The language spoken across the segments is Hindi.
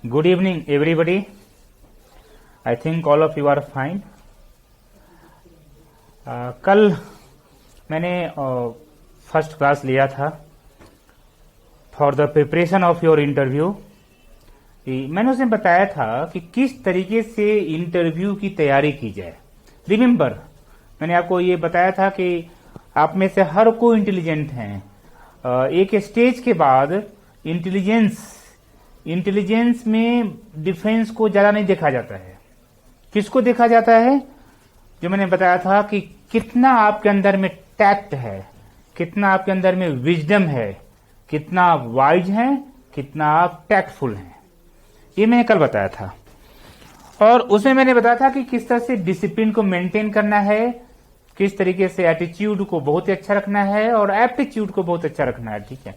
Good evening, everybody. I think all of you are fine. कल मैंने फर्स्ट क्लास लिया था for the preparation of your interview. मैंने उसमें बताया था कि किस तरीके से इंटरव्यू की तैयारी की जाए। रिमेम्बर, मैंने आपको ये बताया था कि आप में से हर कोई इंटेलिजेंट हैं। एक स्टेज के बाद इंटेलिजेंस में डिफरेंस को ज्यादा नहीं देखा जाता है। किसको देखा जाता है? जो मैंने बताया था कि कितना आपके अंदर में टैक्ट है, कितना आपके अंदर में विजडम है, कितना आप वाइज हैं, कितना आप टैक्टफुल हैं। ये मैंने कल बताया था। और उसमें मैंने बताया था कि किस तरह से डिसिप्लिन को मेंटेन करना है, किस तरीके से एटीट्यूड को बहुत ही अच्छा रखना है और एप्टीट्यूड को बहुत अच्छा रखना है। ठीक है।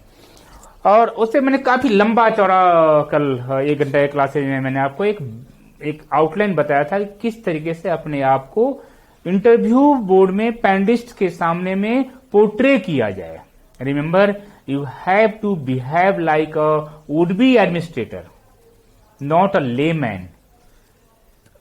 और उससे मैंने काफी लंबा चौड़ा कल 1 घंटा की क्लासेज में मैंने आपको एक आउटलाइन बताया था कि किस तरीके से अपने आप को इंटरव्यू बोर्ड में पैनलिस्ट के सामने में पोर्ट्रे किया जाए। Remember, you have to behave like a would be administrator, not a layman.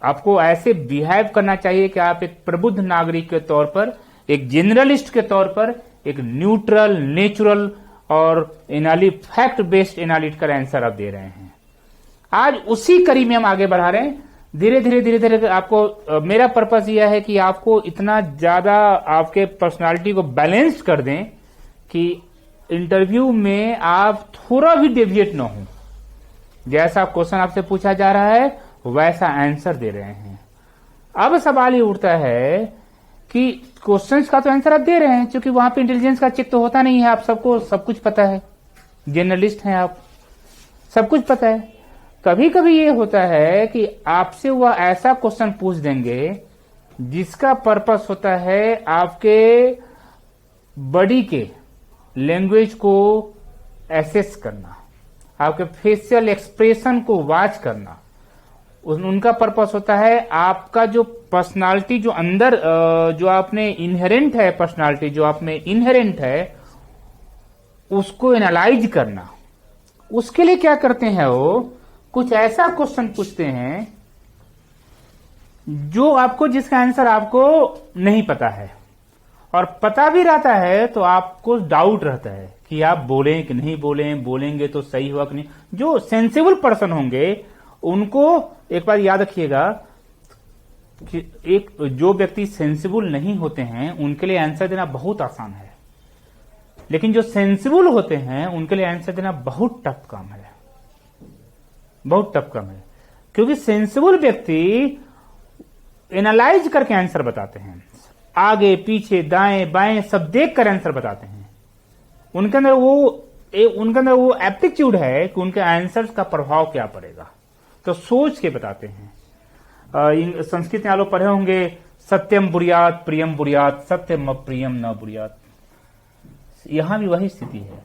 आपको ऐसे बिहेव करना चाहिए कि आप एक प्रबुद्ध नागरिक के तौर पर, एक जनरलिस्ट के तौर पर, एक न्यूट्रल, नेचुरल और फैक्ट बेस्ड एनालिटिकल आंसर आप दे रहे हैं। आज उसी कड़ी में हम आगे बढ़ा रहे हैं। धीरे धीरे आपको मेरा पर्पस यह है कि आपको इतना ज्यादा आपके पर्सनालिटी को बैलेंस कर दें कि इंटरव्यू में आप थोड़ा भी डेविएट न हो। जैसा क्वेश्चन आपसे पूछा जा रहा है वैसा आंसर दे रहे हैं। अब सवाल ये उठता है कि क्वेश्चंस का तो आंसर आप दे रहे हैं, क्योंकि वहां पे इंटेलिजेंस का चेक तो होता नहीं है। आप सबको सब कुछ पता है, जर्नलिस्ट हैं आप, सब कुछ पता है। कभी कभी ये होता है कि आपसे वह ऐसा क्वेश्चन पूछ देंगे जिसका पर्पस होता है आपके बॉडी के लैंग्वेज को एसेस करना, आपके फेशियल एक्सप्रेशन को वॉच करना। उनका पर्पस होता है आपका जो पर्सनालिटी, जो अंदर जो आपने इनहेरेंट है, पर्सनालिटी जो आप में इनहेरेंट है, उसको एनालाइज करना। उसके लिए क्या करते हैं, वो कुछ ऐसा क्वेश्चन पूछते हैं जो आपको, जिसका आंसर आपको नहीं पता है, और पता भी रहता है तो आपको डाउट रहता है कि आप बोलें कि नहीं बोलें, बोलेंगे तो सही होगा कि नहीं। जो सेंसिबल पर्सन होंगे उनको एक बार याद रखिएगा कि जो व्यक्ति सेंसिबल नहीं होते हैं उनके लिए आंसर देना बहुत आसान है, लेकिन जो सेंसिबल होते हैं उनके लिए आंसर देना बहुत टफ काम है, बहुत टफ काम है। क्योंकि सेंसिबल व्यक्ति एनालाइज करके आंसर बताते हैं, आगे पीछे दाएं बाएं सब देख कर आंसर बताते हैं। उनके अंदर वो एप्टीट्यूड है कि उनके आंसर्स का प्रभाव क्या पड़ेगा, तो सोच के बताते हैं। संस्कृत में आप लोग पढ़े होंगे, सत्यम बुर्यात प्रियम बुर्यात, सत्यम अप्रियम न बुर्यात। यहां भी वही स्थिति है।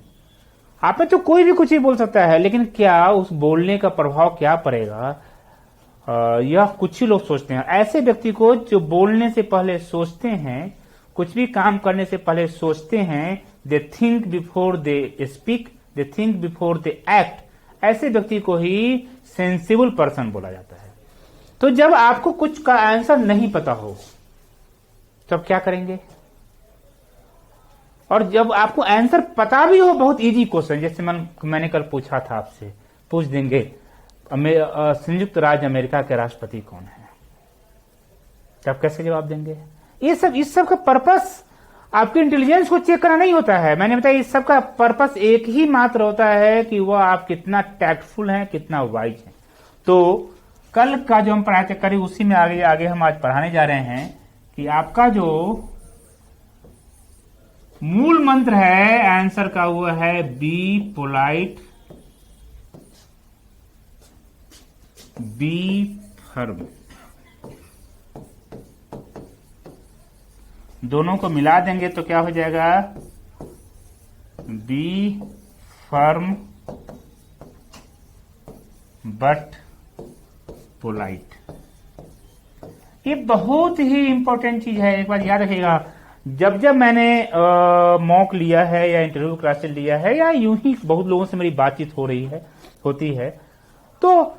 आप में तो कोई भी कुछ ही बोल सकता है, लेकिन क्या उस बोलने का प्रभाव क्या पड़ेगा, यह कुछ ही लोग सोचते हैं। ऐसे व्यक्ति को जो बोलने से पहले सोचते हैं, कुछ भी काम करने से पहले सोचते हैं, they think before they speak, they think before they act, ऐसे व्यक्ति को ही सेंसिबल पर्सन बोला जाता है। तो जब आपको कुछ का आंसर नहीं पता हो तब क्या करेंगे? और जब आपको आंसर पता भी हो, बहुत इजी क्वेश्चन, जैसे मैंने कल पूछा था आपसे, पूछ देंगे संयुक्त राज्य अमेरिका के राष्ट्रपति कौन है, तब कैसे जवाब देंगे? इस सब का पर्पस आपके इंटेलिजेंस को चेक करना नहीं होता है। मैंने बताया इस सब का पर्पस एक ही मात्र होता है कि वह आप कितना टैक्टफुल हैं, कितना वाइज हैं। तो कल का जो हम पढ़ाए थे करीब उसी में आगे हम आज पढ़ाने जा रहे हैं कि आपका जो मूल मंत्र है आंसर का, वो है बी पोलाइट, बी फर्म। दोनों को मिला देंगे तो क्या हो जाएगा? Be firm but polite. ये बहुत ही इंपॉर्टेंट चीज है, एक बार याद रखिएगा। जब मैंने मॉक लिया है या इंटरव्यू क्लासेस लिया है या यूं ही बहुत लोगों से मेरी बातचीत होती है, तो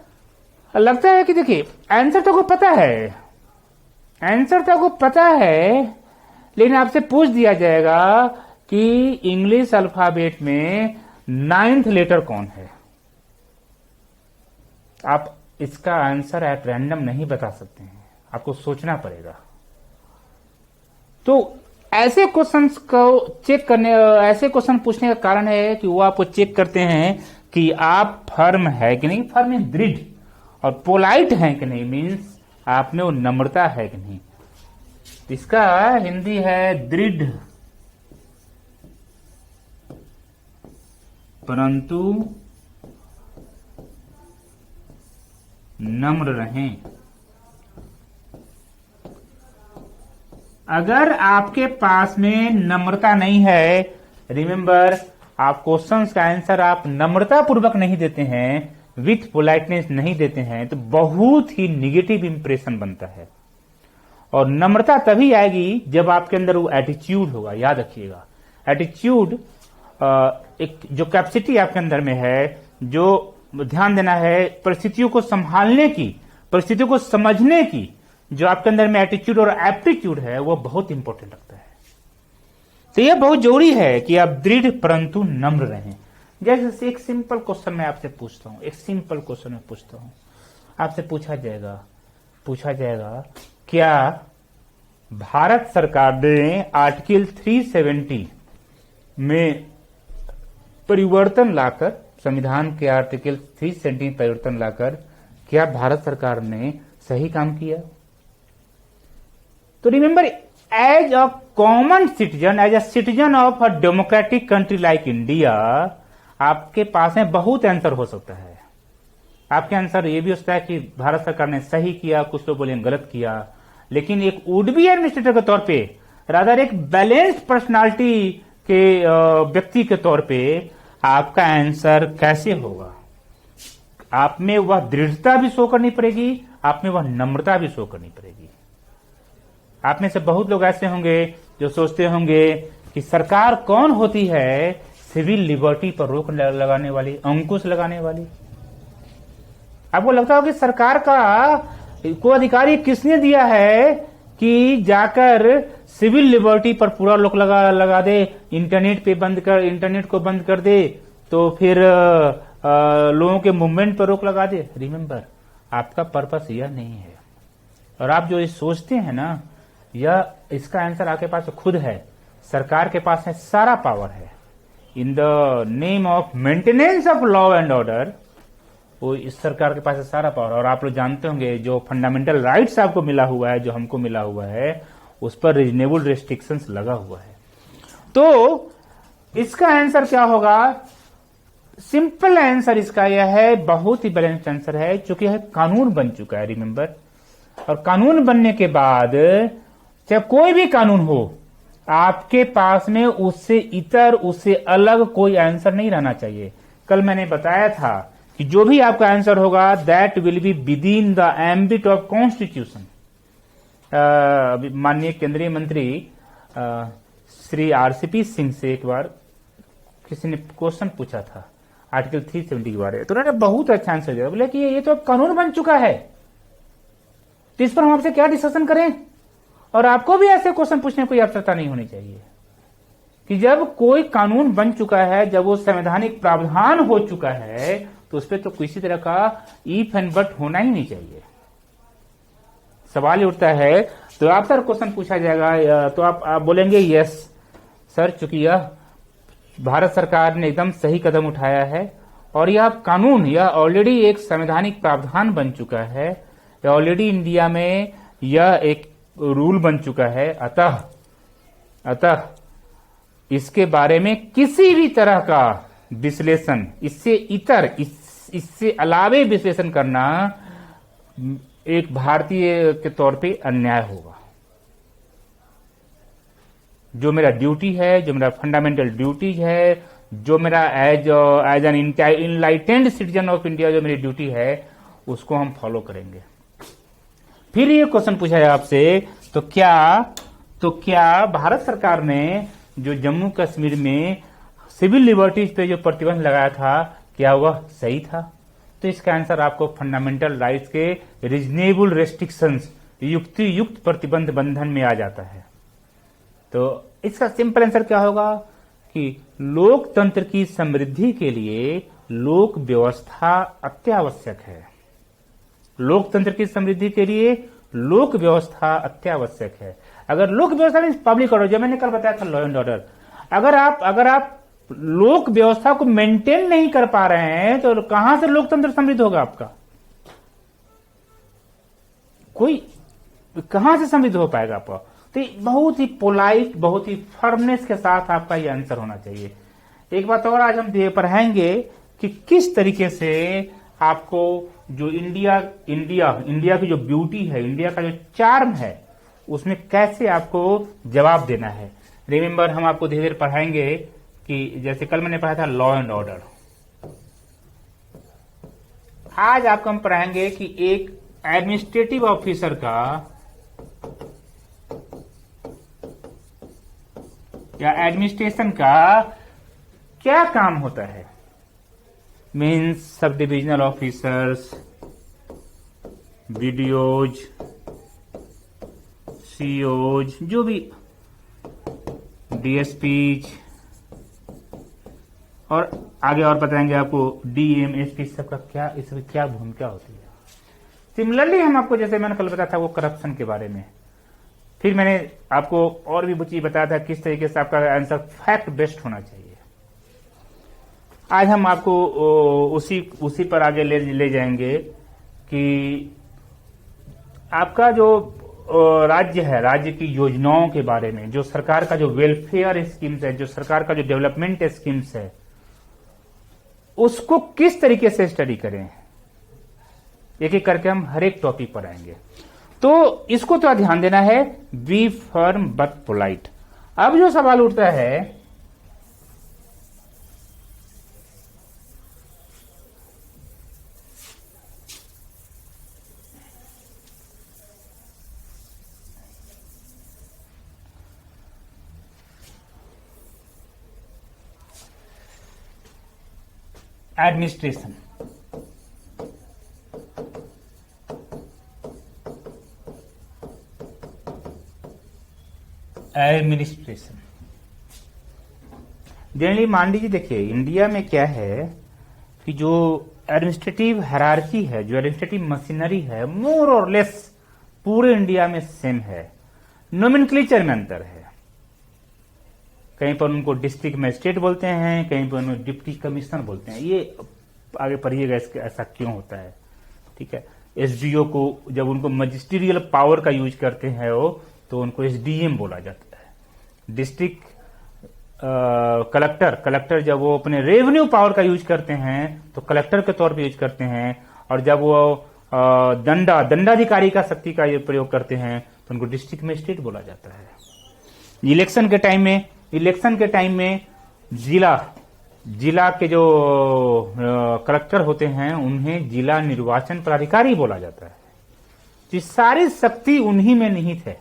लगता है कि देखिए आंसर तो को पता है, आंसर तो को पता है, लेकिन आपसे पूछ दिया जाएगा कि इंग्लिश अल्फाबेट में 9th लेटर कौन है। आप इसका आंसर एट रैंडम नहीं बता सकते हैं, आपको सोचना पड़ेगा। तो ऐसे क्वेश्चंस को चेक करने, ऐसे क्वेश्चन पूछने का कारण है कि वो आपको चेक करते हैं कि आप फर्म है कि नहीं, फर्म मीन दृढ़, और पोलाइट है कि नहीं मीन्स आप में वो नम्रता है कि नहीं। इसका हिंदी है दृढ़ परंतु नम्र रहें। अगर आपके पास में नम्रता नहीं है, रिमेंबर, आप क्वेश्चंस का आंसर आप नम्रता पूर्वक नहीं देते हैं, विथ पोलाइटनेस नहीं देते हैं, तो बहुत ही निगेटिव इंप्रेशन बनता है। और नम्रता तभी आएगी जब आपके अंदर वो एटीट्यूड होगा। याद रखिएगा, एटीट्यूड एक जो कैपेसिटी आपके अंदर में है, जो ध्यान देना है, परिस्थितियों को संभालने की, परिस्थितियों को समझने की जो आपके अंदर में एटीट्यूड और एप्टीट्यूड है, वो बहुत इंपॉर्टेंट लगता है। तो यह बहुत जरूरी है कि आप दृढ़ परंतु नम्र रहें। जैसे एक सिंपल क्वेश्चन मैं आपसे पूछता हूं, एक सिंपल क्वेश्चन मैं पूछता हूं, आपसे पूछा जाएगा क्या भारत सरकार ने आर्टिकल 370 में परिवर्तन लाकर, संविधान के आर्टिकल 370 परिवर्तन लाकर, क्या भारत सरकार ने सही काम किया? तो remember, as a common citizen, as a citizen of a democratic country like India, आपके पास में बहुत आंसर हो सकता है। आपके आंसर ये भी हो सकता है कि भारत सरकार ने सही किया, कुछ लोग बोले गलत किया, लेकिन एक वुड बी एडमिनिस्ट्रेटर के तौर पे, रादर एक बैलेंस्ड पर्सनालिटी के व्यक्ति के तौर पे आपका आंसर कैसे होगा? आप में वह दृढ़ता भी शो करनी पड़ेगी, आप में वह नम्रता भी शो करनी पड़ेगी। आप में से बहुत लोग ऐसे होंगे जो सोचते होंगे कि सरकार कौन होती है? सिविल लिबर्टी पर रोक लगाने वाली, अंकुश लगाने वाली। आपको लगता होगा कि सरकार का को अधिकारी किसने दिया है कि जाकर सिविल लिबर्टी पर पूरा रोक लगा दे, इंटरनेट को बंद कर दे, तो फिर लोगों के मूवमेंट पर रोक लगा दे। रिमेंबर, आपका पर्पस यह नहीं है। और आप जो ये सोचते हैं ना, यह इसका आंसर आपके पास खुद है। सरकार के पास है सारा पावर है, in the name of maintenance of law and order. वो इस सरकार के पास है सारा पावर। और आप लोग जानते होंगे जो फंडामेंटल राइट्स आपको मिला हुआ है, जो हमको मिला हुआ है, उस पर रीजनेबल रेस्ट्रिक्शंस लगा हुआ है। तो इसका आंसर क्या होगा? सिंपल आंसर इसका यह है, बहुत ही बैलेंस्ड आंसर है, चूंकि यह कानून बन चुका है। रिमेंबर, और कानून बनने के बाद चाहे कोई भी कानून हो, आपके पास में उससे इतर, उससे अलग कोई आंसर नहीं रहना चाहिए। कल मैंने बताया था कि जो भी आपका आंसर होगा, that will be with in the ambit of constitution. माननीय केंद्रीय मंत्री श्री आरसीपी सिंह से एक बार किसी ने क्वेश्चन पूछा था आर्टिकल 370 के बारे में, तो उन्होंने बहुत अच्छा आंसर दिया। बोले कि ये तो अब कानून बन चुका है, तो इस पर हम आपसे क्या डिस्कशन करें? और आपको भी ऐसे क्वेश्चन पूछने की कोई आवश्यकता नहीं होनी चाहिए कि जब कोई कानून बन चुका है, जब वो संवैधानिक प्रावधान हो चुका है, तो उस पर तो किसी तरह का इफ एंड बट होना ही नहीं चाहिए। सवाल ही उठता है, तो आप सर क्वेश्चन पूछा जाएगा, तो आप बोलेंगे यस सर, चूंकि यह भारत सरकार ने एकदम सही कदम उठाया है और यह कानून, यह ऑलरेडी एक संवैधानिक प्रावधान बन चुका है, ऑलरेडी इंडिया में यह एक रूल बन चुका है, अतः इसके बारे में किसी भी तरह का विश्लेषण, इससे इतर, इससे अलावे विश्लेषण करना एक भारतीय के तौर पे अन्याय होगा। जो मेरा ड्यूटी है, जो मेरा फंडामेंटल ड्यूटी है, जो मेरा as an enlightened citizen of India जो मेरी ड्यूटी है, उसको हम फॉलो करेंगे। फिर ये क्वेश्चन पूछा है आपसे, तो क्या भारत सरकार ने जो जम्मू कश्मीर में सिविल लिबर्टीज पे जो प्रतिबंध लगाया था, क्या वह सही था? तो इसका आंसर आपको फंडामेंटल राइट्स के रीजनेबल रेस्ट्रिक्शंस, युक्ति युक्त प्रतिबंध बंधन में आ जाता है। तो इसका सिंपल आंसर क्या होगा कि लोकतंत्र की समृद्धि के लिए लोक व्यवस्था अत्यावश्यक है। लोकतंत्र की समृद्धि के लिए लोक व्यवस्था अत्यावश्यक है। अगर लोक व्यवस्था मीन्स पब्लिक ऑर्डर, जो मैंने कल बताया था लॉ एंड ऑर्डर, अगर आप लोक व्यवस्था को मेंटेन नहीं कर पा रहे हैं तो कहां से लोकतंत्र समृद्ध होगा आपका? कोई कहां से समृद्ध हो पाएगा आपका? तो बहुत ही पोलाइट, बहुत ही फर्मनेस के साथ आपका ये आंसर होना चाहिए। एक बात और आज हम पढ़ाएंगे कि किस तरीके से आपको जो इंडिया की जो ब्यूटी है, इंडिया का जो चार्म है, उसमें कैसे आपको जवाब देना है। रिमेंबर, हम आपको धीरे धीरे पढ़ाएंगे कि जैसे कल मैंने पढ़ा था लॉ एंड ऑर्डर, आज आपको हम पढ़ाएंगे कि एक एडमिनिस्ट्रेटिव ऑफिसर का या एडमिनिस्ट्रेशन का क्या काम होता है। Means sub divisional officers, बीडीओज, COs, जो भी डीएसपीज, और आगे और बताएंगे आपको डीएम, एसपी, सबका क्या, इसमें क्या भूमिका होती है। सिमिलरली हम आपको, जैसे मैंने कल बताया था वो करप्शन के बारे में, फिर मैंने आपको और भी चीज बताया था किस तरीके से आपका आंसर फैक्ट बेस्ड होना चाहिए। आज हम आपको उसी पर आगे ले जाएंगे कि आपका जो राज्य है, राज्य की योजनाओं के बारे में, जो सरकार का जो वेलफेयर स्कीम्स है, जो सरकार का जो डेवलपमेंट स्कीम्स है, उसको किस तरीके से स्टडी करें। एक एक करके हम हर एक टॉपिक पर आएंगे, तो इसको तो ध्यान देना है। Be firm but polite. अब जो सवाल उठता है, एडमिनिस्ट्रेशन, एडमिनिस्ट्रेशन जनरली मान लीजिए, देखिए इंडिया में क्या है कि जो एडमिनिस्ट्रेटिव हायरार्की है, जो एडमिनिस्ट्रेटिव मशीनरी है, मोर और लेस पूरे इंडिया में सेम है। नोमेनक्लेचर में अंतर है। कहीं पर उनको डिस्ट्रिक्ट मजिस्ट्रेट बोलते हैं, कहीं पर उनको डिप्टी कमिश्नर बोलते हैं। ये आगे पढ़िएगा ऐसा क्यों होता है, ठीक है। एसडीओ को जब उनको मजिस्ट्रियल पावर का यूज करते हैं वो, तो उनको एसडीएम बोला जाता है। डिस्ट्रिक्ट कलेक्टर जब वो अपने रेवेन्यू पावर का यूज करते हैं तो कलेक्टर के तौर पे यूज करते हैं, और जब वो दंडाधिकारी का शक्ति का प्रयोग करते हैं तो उनको डिस्ट्रिक्ट मजिस्ट्रेट बोला जाता है। इलेक्शन के टाइम में जिला के जो कलेक्टर होते हैं उन्हें जिला निर्वाचन पदाधिकारी बोला जाता है। ये सारी शक्ति उन्हीं में निहित है।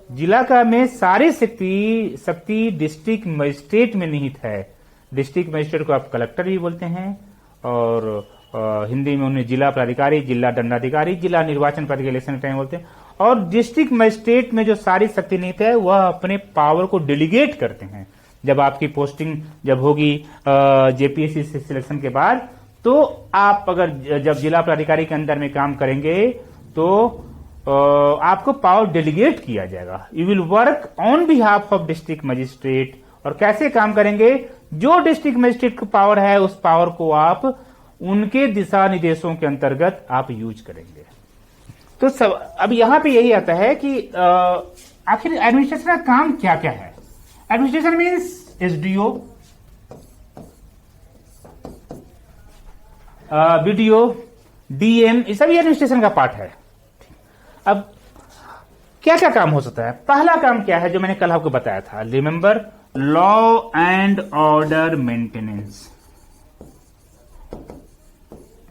जिला का में सारी शक्ति डिस्ट्रिक्ट मजिस्ट्रेट में निहित है। डिस्ट्रिक्ट मजिस्ट्रेट को आप कलेक्टर भी बोलते हैं, और हिंदी में उन्हें जिला पदाधिकारी, जिला दंडाधिकारी, जिला निर्वाचन पदाधिकारी इलेक्शन टाइम बोलते हैं। और डिस्ट्रिक्ट मजिस्ट्रेट में जो सारी शक्ति निहित है वह अपने पावर को डेलीगेट करते हैं। जब आपकी पोस्टिंग जब होगी जेपीएससी सिलेक्शन के बाद, तो आप अगर जब जिला पदाधिकारी के अंदर में काम करेंगे तो आपको पावर डेलीगेट किया जाएगा। You will work on behalf of district magistrate. और कैसे काम करेंगे? जो डिस्ट्रिक्ट मजिस्ट्रेट को पावर है उस पावर को आप उनके दिशा निर्देशों के अंतर्गत आप यूज करेंगे। तो सब अब यहां पे यही आता है कि आखिर एडमिनिस्ट्रेशन का काम क्या क्या है। Administration means SDO, BDO, DM, ये सभी एडमिनिस्ट्रेशन का पार्ट है। अब क्या क्या काम हो सकता है? पहला काम क्या है जो मैंने कल आपको बताया था, remember, law and order maintenance.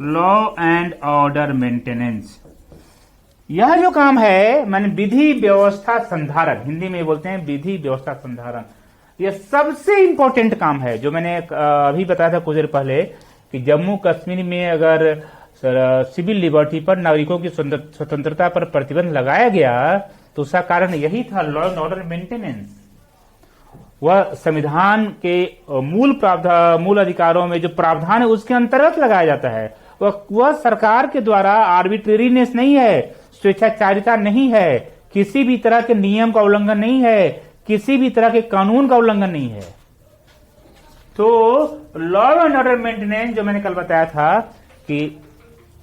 Law and order maintenance, यह जो काम है मैंने विधि व्यवस्था संधारण, हिंदी में बोलते हैं विधि व्यवस्था संधारण, यह सबसे इंपॉर्टेंट काम है। जो मैंने अभी बताया था कुछ देर पहले कि जम्मू कश्मीर में अगर सिविल लिबर्टी पर, नागरिकों की स्वतंत्रता पर प्रतिबंध लगाया गया तो उसका कारण यही था, लॉ एंड ऑर्डर मेंटेनेंस। वह संविधान के मूल अधिकारों में जो प्रावधान है उसके अंतर्गत लगाया जाता है। वह सरकार के द्वारा आर्बिट्रेरीनेस नहीं है, स्वेच्छाचारिता नहीं है, किसी भी तरह के नियम का उल्लंघन नहीं है, किसी भी तरह के कानून का उल्लंघन नहीं है। तो लॉ एंड ऑर्डर मेंटेनेंस, जो मैंने कल बताया था कि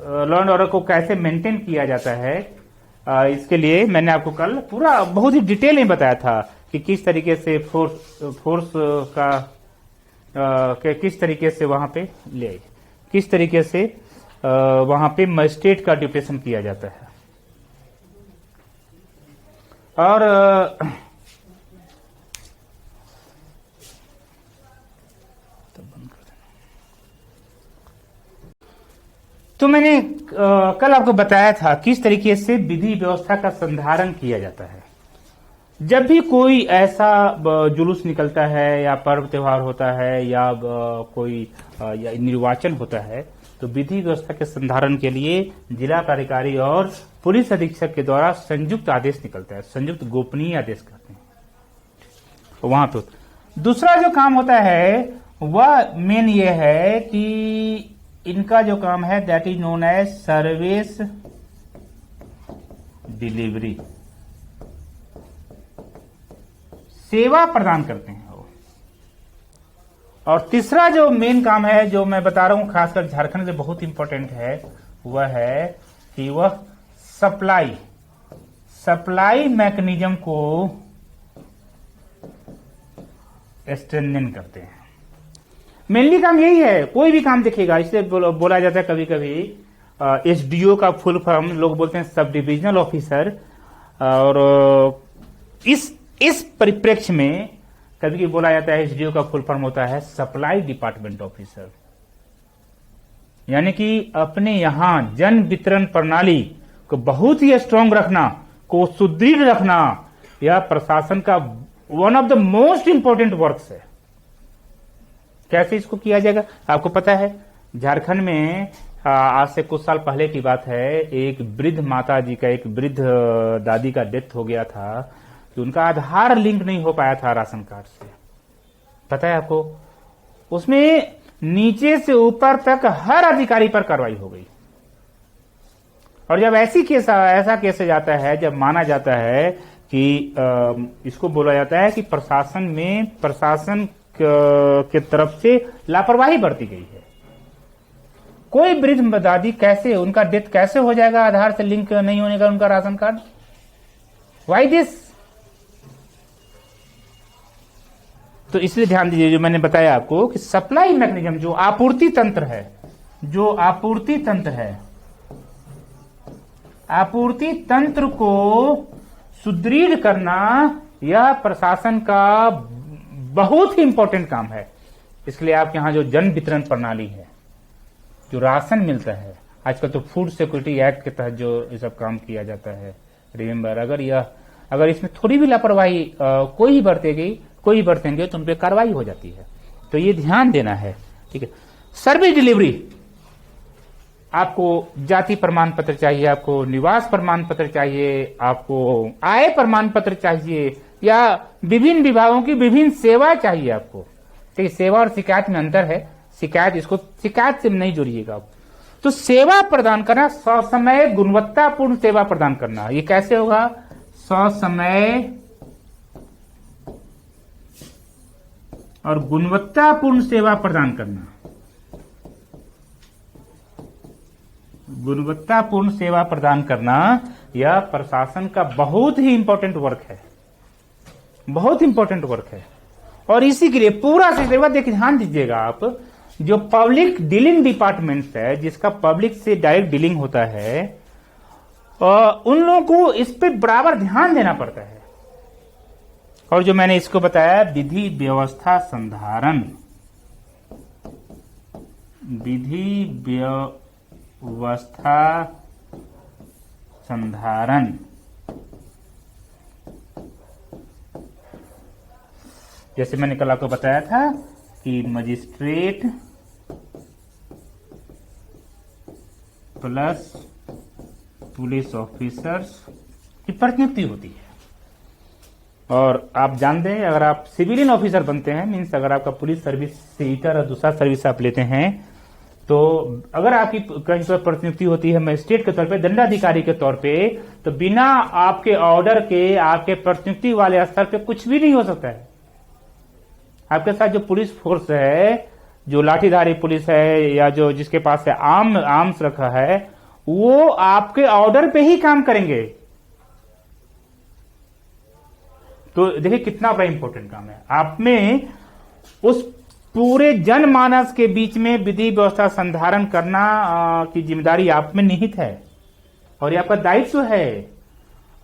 लॉ एंड ऑर्डर को कैसे मेंटेन किया जाता है, इसके लिए मैंने आपको कल पूरा बहुत ही डिटेल में बताया था कि किस तरीके से फोर्स का किस तरीके से वहां पे किस तरीके से वहां पे मजिस्ट्रेट का ड्यूटेशन किया जाता है। और तो मैंने कल आपको बताया था किस तरीके से विधि व्यवस्था का संधारण किया जाता है। जब भी कोई ऐसा जुलूस निकलता है या पर्व त्योहार होता है या कोई या निर्वाचन होता है तो विधि व्यवस्था के संधारण के लिए जिला प्राधिकारी और पुलिस अधीक्षक के द्वारा संयुक्त आदेश निकलता है, संयुक्त गोपनीय आदेश कहते हैं। वहां पे दूसरा जो काम होता है वह मेन ये है कि इनका जो काम है that is known as service delivery, सेवा प्रदान करते हैं वो। और तीसरा जो मेन काम है जो मैं बता रहा हूं खासकर झारखंड से बहुत इंपॉर्टेंट है, वह है कि वह सप्लाई मैकेनिज्म को स्ट्रेंथन करते हैं। मेनली काम यही है। कोई भी काम देखिएगा, इसलिए बोला जाता है कभी कभी एसडीओ का फुल फॉर्म लोग बोलते हैं सब डिविजनल ऑफिसर, और इस परिप्रेक्ष्य में कभी कभी बोला जाता है एसडीओ का फुल फॉर्म होता है सप्लाई डिपार्टमेंट ऑफिसर। यानी कि अपने यहां जन वितरण प्रणाली को बहुत ही स्ट्रांग रखना, को सुदृढ़ रखना, यह प्रशासन का one of the most important works है। कैसे इसको किया जाएगा आपको पता है। झारखंड में आज से कुछ साल पहले की बात है, एक वृद्ध माता जी का, एक वृद्ध दादी का डेथ हो गया था कि उनका आधार लिंक नहीं हो पाया था राशन कार्ड से। पता है आपको, उसमें नीचे से ऊपर तक हर अधिकारी पर कार्रवाई हो गई। और जब ऐसा केस जाता है, जब माना जाता है कि इसको बोला जाता है कि प्रशासन के तरफ से लापरवाही बरती गई है। कोई वृद्ध दादी कैसे, उनका डेथ कैसे हो जाएगा आधार से लिंक नहीं होने का उनका राशन कार्ड? Why this? तो इसलिए ध्यान दीजिए, जो मैंने बताया आपको कि सप्लाई मैकेनिज्म, जो आपूर्ति तंत्र है, आपूर्ति तंत्र को सुदृढ़ करना, यह प्रशासन का बहुत ही इंपॉर्टेंट काम है। इसलिए आपके यहां जो जन वितरण प्रणाली है, जो राशन मिलता है, आजकल तो फूड सिक्योरिटी एक्ट के तहत जो ये सब काम किया जाता है, रिमेंबर, अगर इसमें थोड़ी भी लापरवाही कोई ही बरतेंगे तो उन पर कार्रवाई हो जाती है। तो ये ध्यान देना है, ठीक है। सर्विस डिलीवरी, आपको जाति प्रमाण पत्र चाहिए, आपको निवास प्रमाण पत्र चाहिए, आपको आय प्रमाण पत्र चाहिए, या विभिन्न विभागों की विभिन्न सेवा चाहिए आपको, ठीक है। सेवा और शिकायत में अंतर है। शिकायत से नहीं जोड़िएगा आप। तो सेवा प्रदान करना, ससमय गुणवत्तापूर्ण सेवा प्रदान करना, ये कैसे होगा? ससमय और गुणवत्तापूर्ण सेवा प्रदान करना, गुणवत्तापूर्ण सेवा प्रदान करना, यह प्रशासन का बहुत ही इंपॉर्टेंट वर्क है, बहुत इंपॉर्टेंट वर्क है। और इसी के लिए पूरा सिस्टम, देखिए ध्यान दीजिएगा आप, जो पब्लिक डीलिंग डिपार्टमेंट है, जिसका पब्लिक से डायरेक्ट डीलिंग होता है, उन लोगों को इस पे बराबर ध्यान देना पड़ता है। और जो मैंने इसको बताया विधि व्यवस्था संधारण, विधि व्यवस्था संधारण, जैसे मैंने कल आपको बताया था कि मजिस्ट्रेट प्लस पुलिस ऑफिसर्स की प्रतिनियुक्ति होती है। और आप जानते हैं अगर आप सिविलियन ऑफिसर बनते हैं, मीन्स अगर आपका पुलिस सर्विस से इतर और दूसरा सर्विस आप लेते हैं, तो अगर आपकी कहीं पर प्रतिनियुक्ति होती है मजिस्ट्रेट के तौर पे, दंडाधिकारी के तौर पे, तो बिना आपके ऑर्डर के आपके प्रतिनियुक्ति वाले स्तर पे कुछ भी नहीं हो सकता है। आपके साथ जो पुलिस फोर्स है, जो लाठीधारी पुलिस है या जो जिसके पास है आर्म्स रखा है, वो आपके ऑर्डर पे ही काम करेंगे। तो देखिए कितना बड़ा इंपॉर्टेंट काम है। आप में उस पूरे जनमानस के बीच में विधि व्यवस्था संधारण करना की जिम्मेदारी आप में निहित है और ये आपका दायित्व है।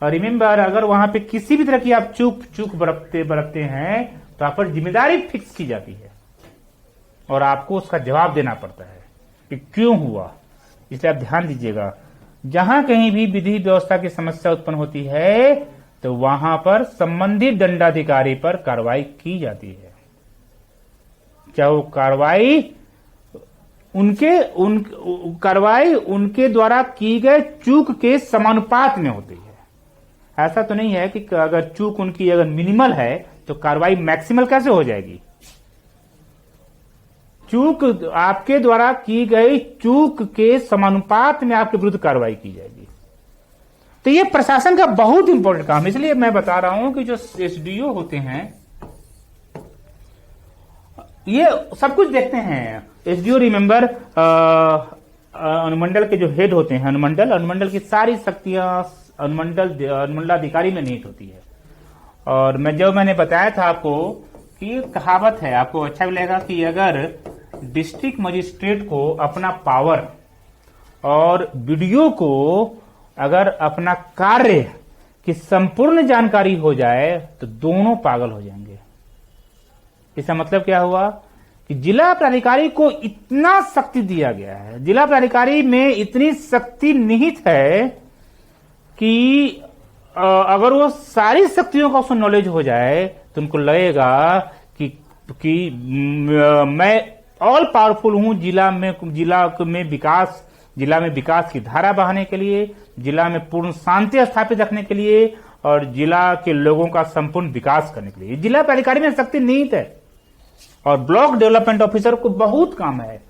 और रिमेंबर, अगर वहां पे किसी भी तरह की आप चूक बरतते हैं तो आप पर जिम्मेदारी फिक्स की जाती है और आपको उसका जवाब देना पड़ता है कि क्यों हुआ। इसलिए आप ध्यान दीजिएगा, जहां कहीं भी विधि व्यवस्था की समस्या उत्पन्न होती है तो वहां पर संबंधित दंडाधिकारी पर कार्रवाई की जाती है, चाहे वो कार्रवाई उनके द्वारा की गए चूक के समानुपात में होती है। ऐसा तो नहीं है कि अगर चूक उनकी अगर मिनिमल है तो कार्रवाई मैक्सिमल कैसे हो जाएगी। चूक आपके द्वारा की गई चूक के समानुपात में आपके विरुद्ध कार्रवाई की जाएगी। तो ये प्रशासन का बहुत इंपॉर्टेंट काम है। इसलिए मैं बता रहा हूं कि जो एसडीओ होते हैं ये सब कुछ देखते हैं। एसडीओ रिमेंबर अनुमंडल के जो हेड होते हैं, अनुमंडल की सारी शक्तियां अनुमंडलाधिकारी में निहित होती है। और मैंने बताया था आपको कि कहावत है, आपको अच्छा भी लगेगा कि अगर डिस्ट्रिक्ट मजिस्ट्रेट को अपना पावर और बीडीओ को अगर अपना कार्य की संपूर्ण जानकारी हो जाए तो दोनों पागल हो जाएंगे। इसका मतलब क्या हुआ कि जिला प्राधिकारी को इतना शक्ति दिया गया है, जिला प्राधिकारी में इतनी शक्ति निहित है कि अगर वो सारी शक्तियों का उसको नॉलेज हो जाए तो उनको लगेगा कि मैं ऑल पावरफुल हूं जिला में विकास की धारा बहाने के लिए, जिला में पूर्ण शांति स्थापित रखने के लिए और जिला के लोगों का संपूर्ण विकास करने के लिए। जिला प्राधिकारी में शक्ति निहित है और ब्लॉक डेवलपमेंट ऑफिसर को बहुत काम है।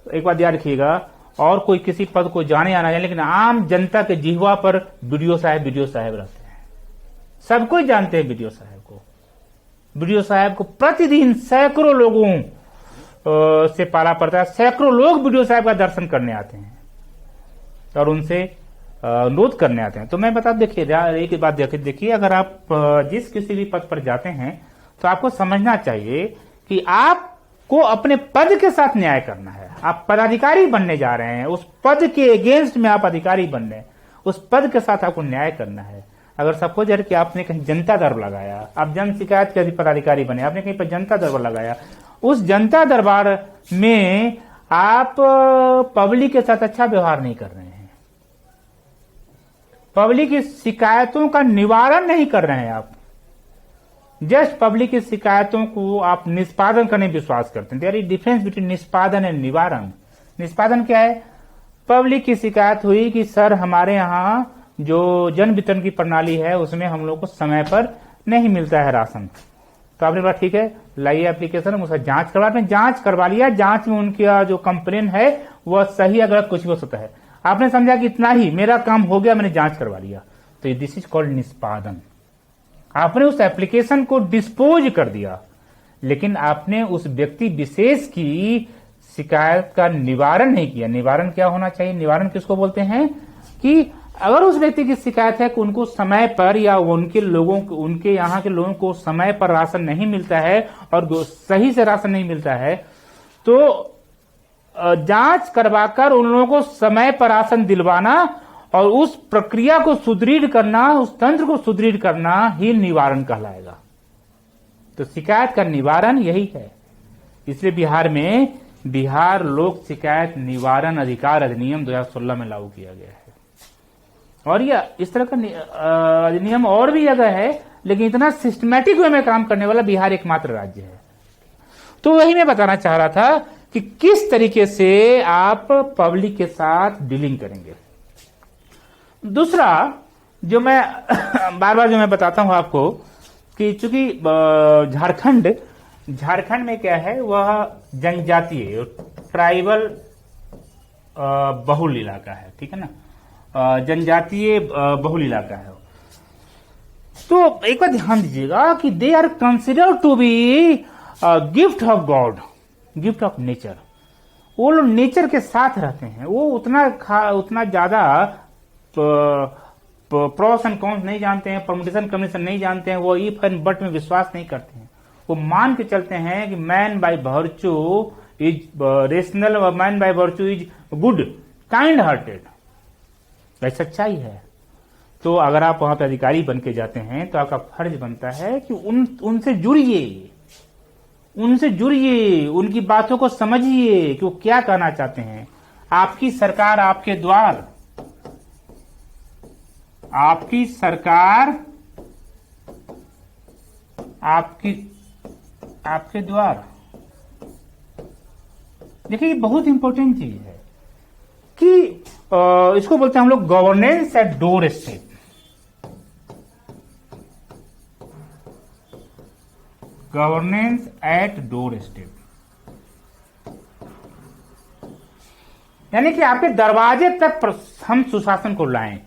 एक बात याद रखिएगा, और कोई किसी पद को जाने या ना जाने, लेकिन आम जनता के जिह्वा पर बीडीओ साहब रहते हैं। सब कोई जानते हैं बीडीओ साहब को। बीडीओ साहब को प्रतिदिन सैकड़ों लोगों से पाला पड़ता है। सैकड़ों लोग बीडीओ साहब का दर्शन करने आते हैं और उनसे अनुरोध करने आते हैं। तो मैं बता देखिए, एक बात देखिए, अगर आप जिस किसी भी पद पर जाते हैं तो आपको समझना चाहिए कि आपको अपने पद के साथ न्याय करना है। आप पदाधिकारी बनने जा रहे हैं, उस पद के अगेंस्ट में आप अधिकारी बन रहे हैं, उस पद के साथ आपको न्याय करना है। अगर सपोज कि आपने कहीं जनता दरबार लगाया, आप जन शिकायत के पदाधिकारी बने, आपने कहीं पर जनता दरबार लगाया, उस जनता दरबार में आप पब्लिक के साथ अच्छा व्यवहार नहीं कर रहे हैं, पब्लिक की शिकायतों का निवारण नहीं कर रहे हैं, आप जस्ट पब्लिक की शिकायतों को आप निष्पादन करने में विश्वास करते हैं। देयर इज डिफरेंस बिटवीन निष्पादन एंड निवारण। निष्पादन क्या है? पब्लिक की शिकायत हुई कि सर हमारे यहाँ जो जन वितरण की प्रणाली है उसमें हम लोग को समय पर नहीं मिलता है राशन। तो आपने बोला ठीक है, लाइए एप्लीकेशन, हम उसका जांच करवा रहे हैं। जांच करवा लिया, जांच में उनका जो कंप्लेन है वह सही या गलत कुछ भी हो सकता है। आपने समझा कि इतना ही मेरा काम हो गया, मैंने जांच करवा लिया, तो दिस इज कॉल्ड निष्पादन। आपने उस एप्लीकेशन को डिस्पोज कर दिया, लेकिन आपने उस व्यक्ति विशेष की शिकायत का निवारण नहीं किया। निवारण क्या होना चाहिए? निवारण किसको बोलते हैं? कि अगर उस व्यक्ति की शिकायत है कि उनको समय पर या उनके यहाँ के लोगों को समय पर राशन नहीं मिलता है और सही से राशन नहीं मिलता है, तो जांच करवाकर उन लोगों को समय पर राशन दिलवाना और उस प्रक्रिया को सुदृढ़ करना, उस तंत्र को सुदृढ़ करना ही निवारण कहलाएगा। तो शिकायत का निवारण यही है। इसलिए बिहार में बिहार लोक शिकायत निवारण अधिकार अधिनियम 2016 में लागू किया गया है। और यह इस तरह का अधिनियम और भी जगह है, लेकिन इतना सिस्टमैटिक वे में काम करने वाला बिहार एकमात्र राज्य है। तो वही मैं बताना चाह रहा था कि किस तरीके से आप पब्लिक के साथ डीलिंग करेंगे। दूसरा जो मैं बार बार जो मैं बताता हूं आपको कि चूंकि झारखंड में क्या है, वह जनजातीय ट्राइबल बहुल इलाका है, ठीक है ना, जनजातीय बहुल इलाका है। तो एक बार ध्यान दीजिएगा कि they are considered to be gift of God, gift of nature. वो लोग नेचर के साथ रहते हैं, वो उतना ज्यादा प्रोस एंड कॉन्स नहीं जानते हैं, परमुटेशन कम्युनिकेशन नहीं जानते हैं, वो इफ एंड बट में विश्वास नहीं करते हैं। वो मान के चलते हैं कि man by virtue is rational, man by virtue is good, kind hearted. वह सच्चाई है। तो अगर आप वहां पर अधिकारी बन के जाते हैं तो आपका फर्ज बनता है कि उनसे जुड़िए, उनकी बातों को समझिए कि वो क्या कहना चाहते हैं। आपकी सरकार आपके द्वार, आपकी सरकार आपके द्वार। देखिए, ये बहुत इंपॉर्टेंट चीज है कि इसको बोलते हैं हम लोग governance at doorstep. Governance at doorstep यानी कि आपके दरवाजे तक हम सुशासन को लाएं।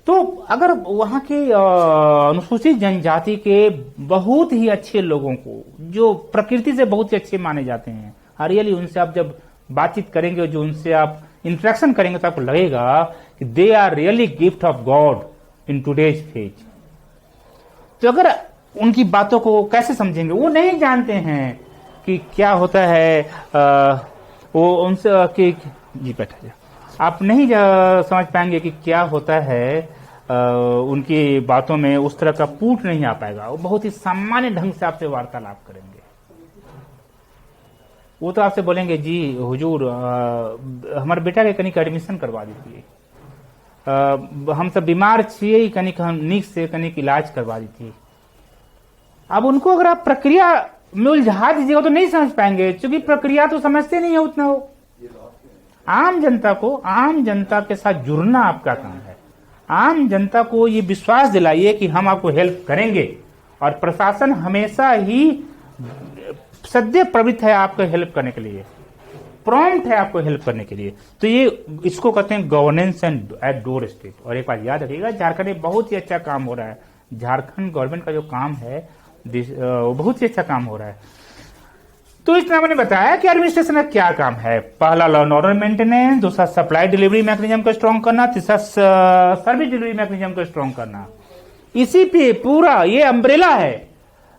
तो अगर वहां के अनुसूचित जनजाति के बहुत ही अच्छे लोगों को, जो प्रकृति से बहुत ही अच्छे माने जाते हैं, रियली उनसे आप जब बातचीत करेंगे, जो उनसे आप इंटरेक्शन करेंगे, तो आपको लगेगा कि they are really gift of God in today's phase. तो अगर उनकी बातों को कैसे समझेंगे, वो नहीं जानते हैं कि क्या होता है, वो उनसे कि जी बैठा जाए, आप नहीं समझ पाएंगे कि क्या होता है। उनकी बातों में उस तरह का पूट नहीं आ पाएगा। वो बहुत ही सामान्य ढंग से आपसे वार्तालाप करेंगे। वो तो आपसे बोलेंगे, जी हुजूर हमारे बेटा के कनिक एडमिशन करवा दीजिए, हम सब बीमार छिए, कनिक नीक से कनिक इलाज करवा दीजिए। अब उनको अगर आप प्रक्रिया में उलझा दीजिएगा तो नहीं समझ पाएंगे, क्योंकि प्रक्रिया तो समझते नहीं है उतना। हो आम जनता के साथ जुड़ना आपका काम है। आम जनता को ये विश्वास दिलाइए कि हम आपको हेल्प करेंगे, और प्रशासन हमेशा ही सदैव प्रवृत्त है आपको हेल्प करने के लिए, प्रॉम्प्ट है आपको हेल्प करने के लिए। तो ये इसको कहते हैं governance and at doorstep. और एक बात याद रखिएगा, झारखंड में बहुत ही अच्छा काम हो रहा है। झारखंड गवर्नमेंट का जो काम है वो बहुत ही अच्छा काम हो रहा है। तो इस तरह मैंने बताया कि एडमिनिस्ट्रेशन का क्या काम है। पहला लॉ एंड ऑर्डर मेंटेनेंस, दूसरा सप्लाई डिलीवरी मैकेनिज्म को स्ट्रॉन्ग करना, तीसरा सर्विस डिलीवरी मैकेनिज्म को स्ट्रॉन्ग करना। इसी पे पूरा ये अम्ब्रेला है।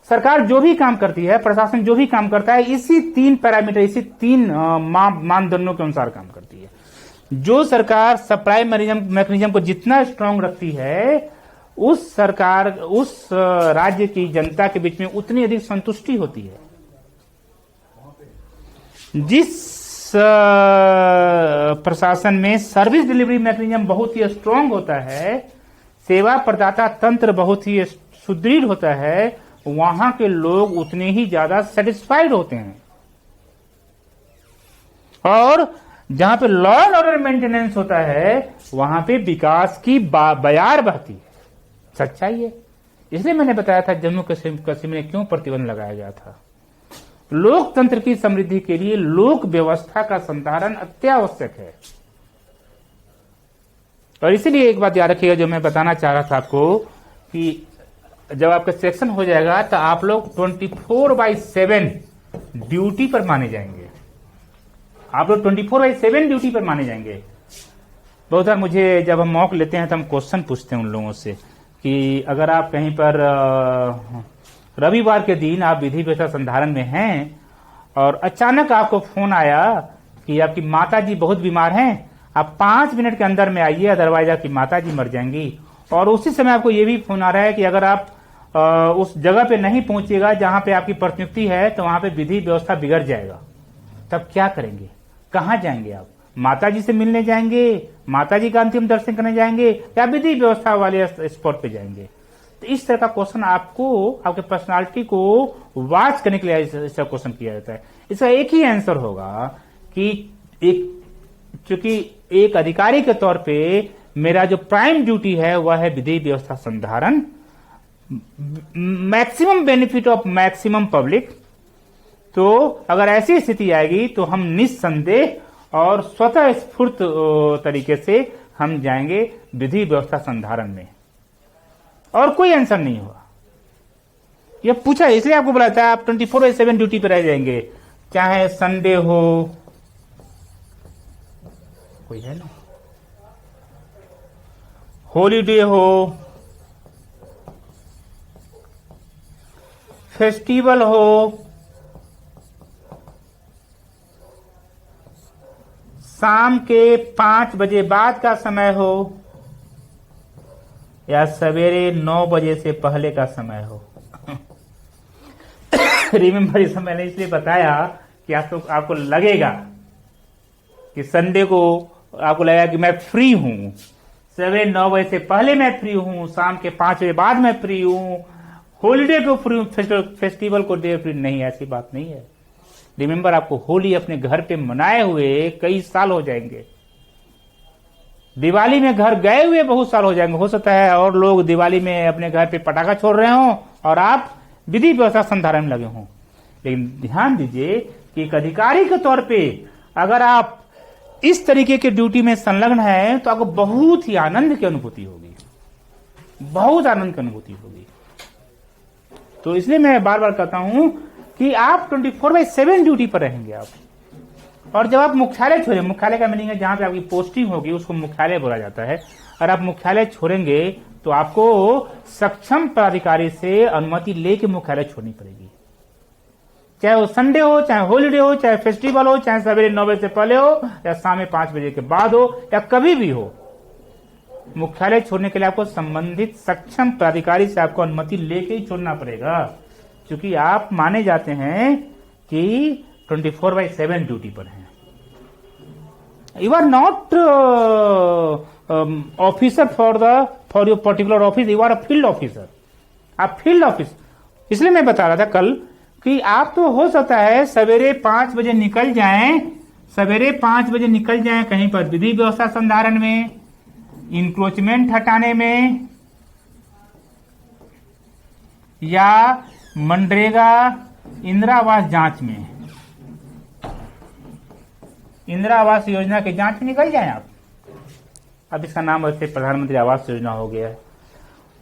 सरकार जो भी काम करती है, प्रशासन जो भी काम करता है, इसी 3 पैरामीटर, इसी 3 मानदंडों के अनुसार काम करती है। जो सरकार सप्लाई मैकेनिज्म को जितना स्ट्रॉन्ग रखती है, उस राज्य की जनता के बीच में उतनी अधिक संतुष्टि होती है। जिस प्रशासन में सर्विस डिलीवरी मैकेनिज्म बहुत ही स्ट्रांग होता है, सेवा प्रदाता तंत्र बहुत ही सुदृढ़ होता है, वहां के लोग उतने ही ज्यादा सेटिस्फाइड होते हैं। और जहां पे लॉ एंड ऑर्डर मेंटेनेंस होता है, वहां पे विकास की बयार बहती है। सच्चाई है। इसलिए मैंने बताया था जम्मू कश्मीर में क्यों प्रतिबंध लगाया गया था। लोकतंत्र की समृद्धि के लिए लोक व्यवस्था का संधारण अत्यावश्यक है। और इसीलिए एक बात याद रखिएगा, जो मैं बताना चाह रहा था आपको, कि जब आपका सिलेक्शन हो जाएगा तो आप लोग 24/7 ड्यूटी पर माने जाएंगे। आप लोग 24/7 ड्यूटी पर माने जाएंगे। बहुत बार मुझे जब हम मौक लेते हैं तो हम क्वेश्चन पूछते हैं उन लोगों से कि अगर आप कहीं पर रविवार के दिन आप विधि व्यवस्था संधारण में हैं और अचानक आपको फोन आया कि आपकी माताजी बहुत बीमार हैं, आप 5 मिनट के अंदर में आइए, अदरवाइज आपकी माताजी मर जाएंगी। और उसी समय आपको ये भी फोन आ रहा है कि अगर आप उस जगह पे नहीं पहुंचिएगा जहां पे आपकी प्रतिनियुक्ति है, तो वहां पे विधि व्यवस्था बिगड़ जाएगा। तब क्या करेंगे? कहां जाएंगे आप? माताजी से मिलने जाएंगे, माताजी का अंतिम दर्शन करने जाएंगे, या विधि व्यवस्था वाले स्पॉट पे जाएंगे? तो इस तरह का क्वेश्चन आपको आपके पर्सनालिटी को वॉच करने के लिए ऐसा क्वेश्चन किया जाता है। इसका एक ही आंसर होगा कि चूंकि एक अधिकारी के तौर पे मेरा जो प्राइम ड्यूटी है वह है विधि व्यवस्था संधारण, maximum benefit of maximum public. तो अगर ऐसी स्थिति आएगी तो हम निस्संदेह और स्वतः स्फूर्त तरीके से हम जाएंगे विधि व्यवस्था संधारण में, और कोई आंसर नहीं होगा। यह पूछा इसलिए आपको बुलाता है, आप 24/7 ड्यूटी पर रह जाएंगे, चाहे संडे हो, कोई है ना, हॉलीडे हो, फेस्टिवल हो, शाम के 5 बजे बाद का समय हो, या सवेरे 9 बजे से पहले का समय हो। रिमेम्बर, इस मैंने इसलिए बताया कि आपको लगेगा कि संडे को आपको लगेगा कि मैं फ्री हूं, सवेरे 9 बजे से पहले मैं फ्री हूं, शाम के 5 बजे बाद मैं फ्री हूं, हॉलीडे को फ्री हूं, फेस्टिवल को डे फ्री नहीं, ऐसी बात नहीं है। रिमेम्बर, आपको होली अपने घर पे मनाए हुए कई साल हो जाएंगे, दिवाली में घर गए हुए बहुत साल हो जाएंगे। हो सकता है और लोग दिवाली में अपने घर पे पटाखा छोड़ रहे हो और आप विधि व्यवस्था संधारण में लगे हों। लेकिन ध्यान दीजिए कि एक अधिकारी के तौर पे अगर आप इस तरीके के ड्यूटी में संलग्न हैं तो आपको बहुत ही आनंद की अनुभूति होगी, बहुत आनंद की अनुभूति होगी। तो इसलिए मैं बार बार कहता हूं कि आप 24/7 ड्यूटी पर रहेंगे आप। और जब आप मुख्यालय छोड़ें, मुख्यालय का मीनिंग है जहां पे आपकी पोस्टिंग होगी उसको मुख्यालय बोला जाता है, और आप मुख्यालय छोड़ेंगे तो आपको सक्षम पदाधिकारी से अनुमति लेके मुख्यालय छोड़नी पड़ेगी, चाहे वो संडे हो, चाहे हॉलीडे हो, चाहे फेस्टिवल हो, चाहे सवेरे 9 बजे से पहले हो या शाम में 5 बजे के बाद हो, या कभी भी हो। मुख्यालय छोड़ने के लिए आपको संबंधित सक्षम पदाधिकारी से आपको अनुमति लेके ही छोड़ना पड़ेगा, क्योंकि आप माने जाते हैं कि 24/7 ड्यूटी पर हैं। You are not officer for your particular office, you are a field officer. आप फील्ड ऑफिस, इसलिए मैं बता रहा था कल कि आप तो हो सकता है सवेरे 5 बजे निकल जाएं, सवेरे 5 बजे निकल जाएं कहीं पर विधि व्यवस्था संधारण में, इंक्रोचमेंट हटाने में, या मनरेगा इंदिरा आवास जांच में, इंदिरा आवास योजना के जांच में निकल जाएं आप। अब इसका नाम वैसे प्रधानमंत्री आवास योजना हो गया है।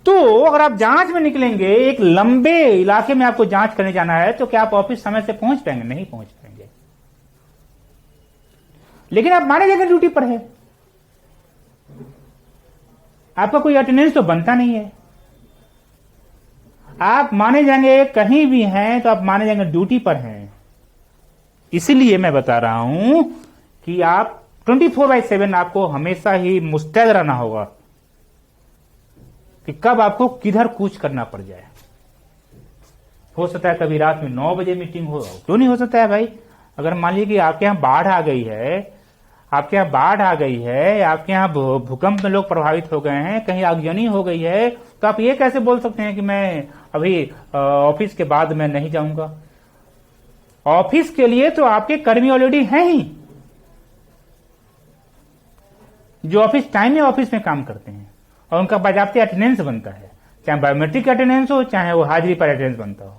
तो अगर आप जांच में निकलेंगे, एक लंबे इलाके में आपको जांच करने जाना है, तो क्या आप ऑफिस समय से पहुंच पाएंगे? नहीं पहुंच पाएंगे। लेकिन आप माने जाएंगे ड्यूटी पर है, आपका कोई अटेंडेंस तो बनता नहीं है, आप माने जाएंगे कहीं भी हैं तो आप माने जाएंगे ड्यूटी पर हैं। इसीलिए मैं बता रहा हूं कि आप 24/7 आपको हमेशा ही मुस्तैद रहना होगा कि कब आपको किधर कूच करना पड़ जाए। हो सकता है कभी रात में 9 बजे मीटिंग हो, क्यों नहीं हो सकता है भाई? अगर मान लीजिए कि आपके यहां बाढ़ आ गई है, आपके यहां बाढ़ आ गई है, आपके यहां भूकंप में लोग प्रभावित हो गए हैं, कहीं आगजनी हो गई है, तो आप ये कैसे बोल सकते हैं कि मैं अभी ऑफिस के बाद मैं नहीं जाऊंगा? ऑफिस के लिए तो आपके कर्मी ऑलरेडी हैं ही, जो ऑफिस टाइम में ऑफिस में काम करते हैं, और उनका बाजाप्ते अटेंडेंस बनता है, चाहे बायोमेट्रिक अटेंडेंस हो, चाहे वो हाजिरी पर अटेंडेंस बनता हो।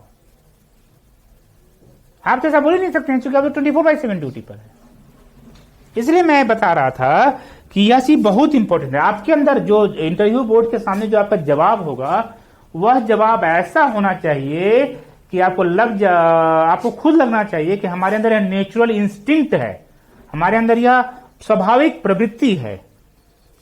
आप तो ऐसा बोल ही नहीं सकते हैं, क्योंकि आप 24/7 ड्यूटी पर है। इसलिए मैं बता रहा था कि यह चीज बहुत इंपॉर्टेंट है। आपके अंदर जो इंटरव्यू बोर्ड के सामने जो आपका जवाब होगा, वह जवाब ऐसा होना चाहिए कि आपको खुद लगना चाहिए कि हमारे अंदर यह नेचुरल इंस्टिंक्ट है, हमारे अंदर यह स्वाभाविक प्रवृत्ति है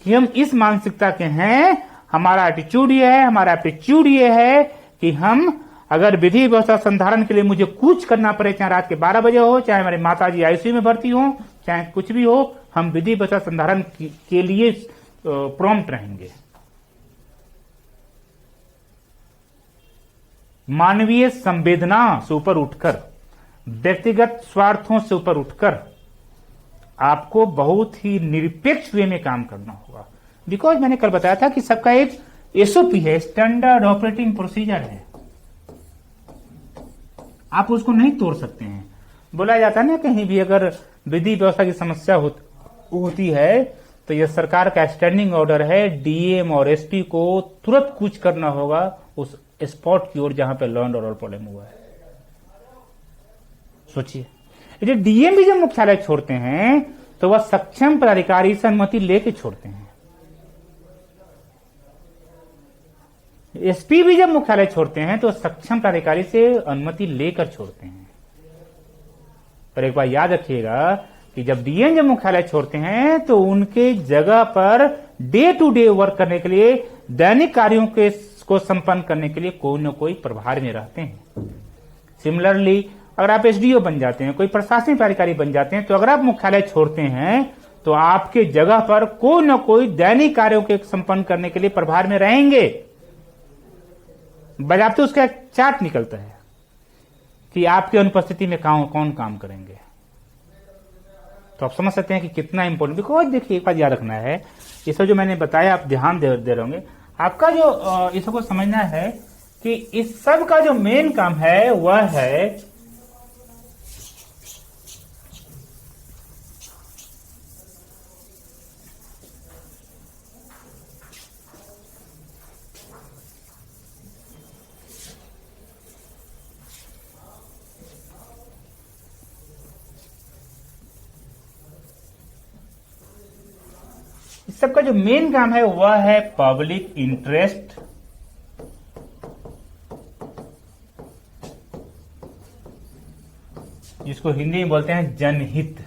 कि हम इस मानसिकता के हैं, हमारा एटीट्यूड ये है, हमारा एप्टीट्यूड ये है कि हम अगर विधि व्यवस्था संधारण के लिए मुझे कुछ करना पड़े, चाहे रात के 12 बजे हो, चाहे हमारी माताजी आईसीयू में भर्ती हो, चाहे कुछ भी हो, हम विधि व्यवस्था संधारण के लिए प्रॉम्प्ट रहेंगे। मानवीय संवेदना से ऊपर उठकर, व्यक्तिगत स्वार्थों से ऊपर उठकर आपको बहुत ही निरपेक्ष वे में काम करना होगा। बिकॉज मैंने कल बताया था कि सबका एक एसओपी है, स्टैंडर्ड ऑपरेटिंग प्रोसीजर है, आप उसको नहीं तोड़ सकते हैं। बोला जाता है ना, कहीं भी अगर विधि व्यवस्था की समस्या होती है तो यह सरकार का स्टैंडिंग ऑर्डर है, डीएम और एसपी को तुरंत कुछ करना होगा उस स्पॉट की ओर जहां पे लॉ एंड ऑर्डर प्रॉब्लम हुआ है। सोचिए, यदि डीएम भी जब मुख्यालय छोड़ते हैं तो वह सक्षम पदाधिकारी से अनुमति लेके छोड़ते हैं, एसपी भी जब मुख्यालय छोड़ते हैं तो सक्षम पदाधिकारी से अनुमति लेकर छोड़ते हैं। पर एक बार याद रखिएगा कि जब डीएम जब मुख्यालय छोड़ते हैं तो उनके जगह per day to day work करने के लिए, दैनिक कार्यों को संपन्न करने के लिए कोई न कोई प्रभार में रहते हैं। सिमिलरली अगर आप एसडीओ बन जाते हैं, कोई प्रशासनिक अधिकारी बन जाते हैं, तो अगर आप मुख्यालय छोड़ते हैं तो आपके जगह पर कोई न कोई दैनिक कार्यों के संपन्न करने के लिए प्रभार में रहेंगे। बजाते उसका एक चार्ट निकलता है कि आपकी अनुपस्थिति में कौन काम करेंगे। तो आप समझ सकते हैं कि कितना इंपॉर्टेंट। बिकॉज देखिए, एक बात याद रखना है, ये सब जो मैंने बताया आप ध्यान दे रहे होंगे, आपका जो इस सबको समझना है कि इस सब का जो मेन काम है वह है इस सब का जो मेन काम है वह है पब्लिक इंटरेस्ट, जिसको हिंदी में बोलते हैं जनहित,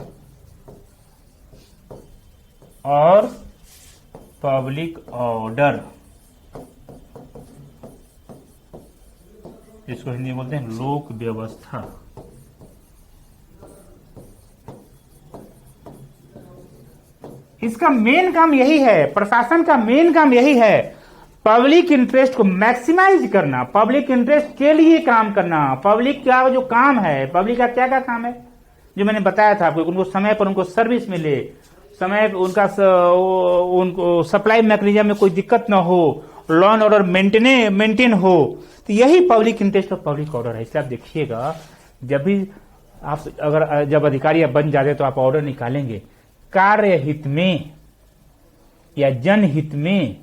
और पब्लिक ऑर्डर, जिसको हिंदी में बोलते हैं लोक व्यवस्था। इसका मेन काम यही है, प्रशासन का मेन काम यही है, पब्लिक इंटरेस्ट को मैक्सिमाइज करना, पब्लिक इंटरेस्ट के लिए काम करना। पब्लिक का जो काम है, पब्लिक का क्या काम है, जो मैंने बताया था आपको, उनको समय पर उनको सर्विस मिले, समय उनका उनको सप्लाई मैकेनिज्म में कोई दिक्कत ना हो, लॉ एंड ऑर्डर मेंटेन हो, तो यही पब्लिक इंटरेस्ट और पब्लिक ऑर्डर है। इसलिए आप देखिएगा, जब भी आप जब अधिकारी बन जाते तो आप ऑर्डर निकालेंगे, कार्य हित में या जनहित में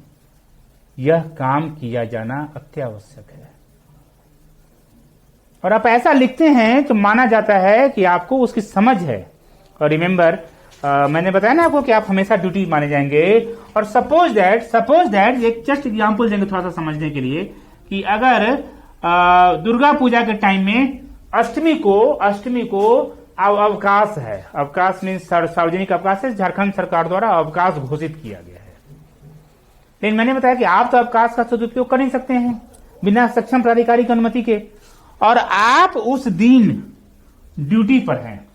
यह काम किया जाना अत्यावश्यक है। और आप ऐसा लिखते हैं तो माना जाता है कि आपको उसकी समझ है। और रिमेंबर, मैंने बताया ना आपको कि आप हमेशा ड्यूटी माने जाएंगे। और सपोज दैट एक जस्ट एग्जांपल देंगे थोड़ा सा समझने के लिए, कि अगर दुर्गा पूजा के टाइम में अष्टमी को अवकाश है, अवकाश मीन्स सार्वजनिक अवकाश है, झारखंड सरकार द्वारा अवकाश घोषित किया गया है। लेकिन मैंने बताया कि आप तो अवकाश का सदुपयोग कर नहीं सकते हैं बिना सक्षम प्राधिकारी की अनुमति के, और आप उस दिन ड्यूटी पर हैं,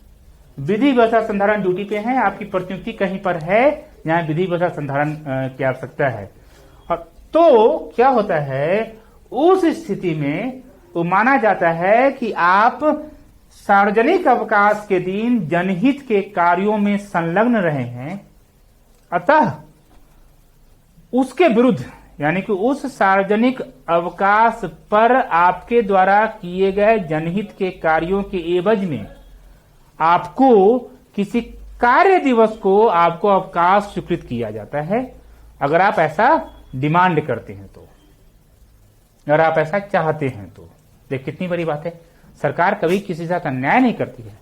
विधि व्यवस्था संधारण ड्यूटी पे हैं, आपकी प्रतिनियुक्ति कहीं पर है जहां विधि व्यवस्था संधारण की आवश्यकता है। और तो क्या होता है, उस स्थिति में वो माना जाता है कि आप सार्वजनिक अवकाश के दिन जनहित के कार्यों में संलग्न रहे हैं, अतः उसके विरुद्ध, यानी कि उस सार्वजनिक अवकाश पर आपके द्वारा किए गए जनहित के कार्यों के एवज में आपको किसी कार्य दिवस को आपको अवकाश स्वीकृत किया जाता है, अगर आप ऐसा डिमांड करते हैं तो, अगर आप ऐसा चाहते हैं तो। देख कितनी बड़ी बात है, सरकार कभी किसी के साथ अन्याय नहीं करती है,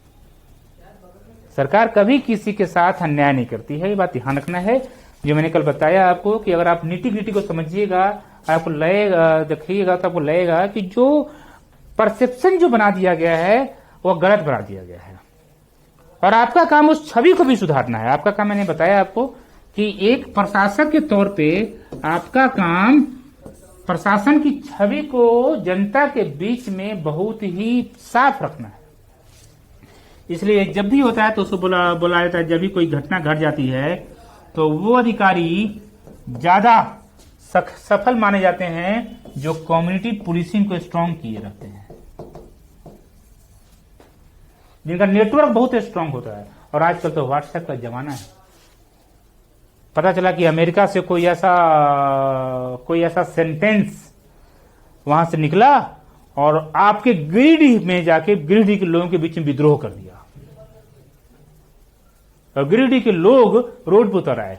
सरकार कभी किसी के साथ अन्याय नहीं करती है। ये बात ध्यान रखना है, जो मैंने कल बताया आपको कि अगर आप नीति को समझिएगा, आपको लगेगा, देखिएगा तो आपको लगेगा कि जो परसेप्शन जो बना दिया गया है वह गलत बना दिया गया है, और आपका काम उस छवि को भी सुधारना है। आपका काम, मैंने बताया आपको कि एक प्रशासक के तौर पे आपका काम प्रशासन की छवि को जनता के बीच में बहुत ही साफ रखना है। इसलिए जब भी होता है तो उसको बोला जाता है, जब भी कोई घटना घट जाती है तो वो अधिकारी ज्यादा सफल माने जाते हैं जो कम्युनिटी पुलिसिंग को स्ट्रांग किए रहते हैं, जिनका नेटवर्क बहुत स्ट्रांग होता है। और आजकल तो व्हाट्सएप का जमाना है, पता चला कि अमेरिका से कोई ऐसा सेंटेंस वहां से निकला और आपके गिरिडीह में जाके गिरिडीह के लोगों के बीच में विद्रोह कर दिया और गिरिडीह के लोग रोड पर उतर आए।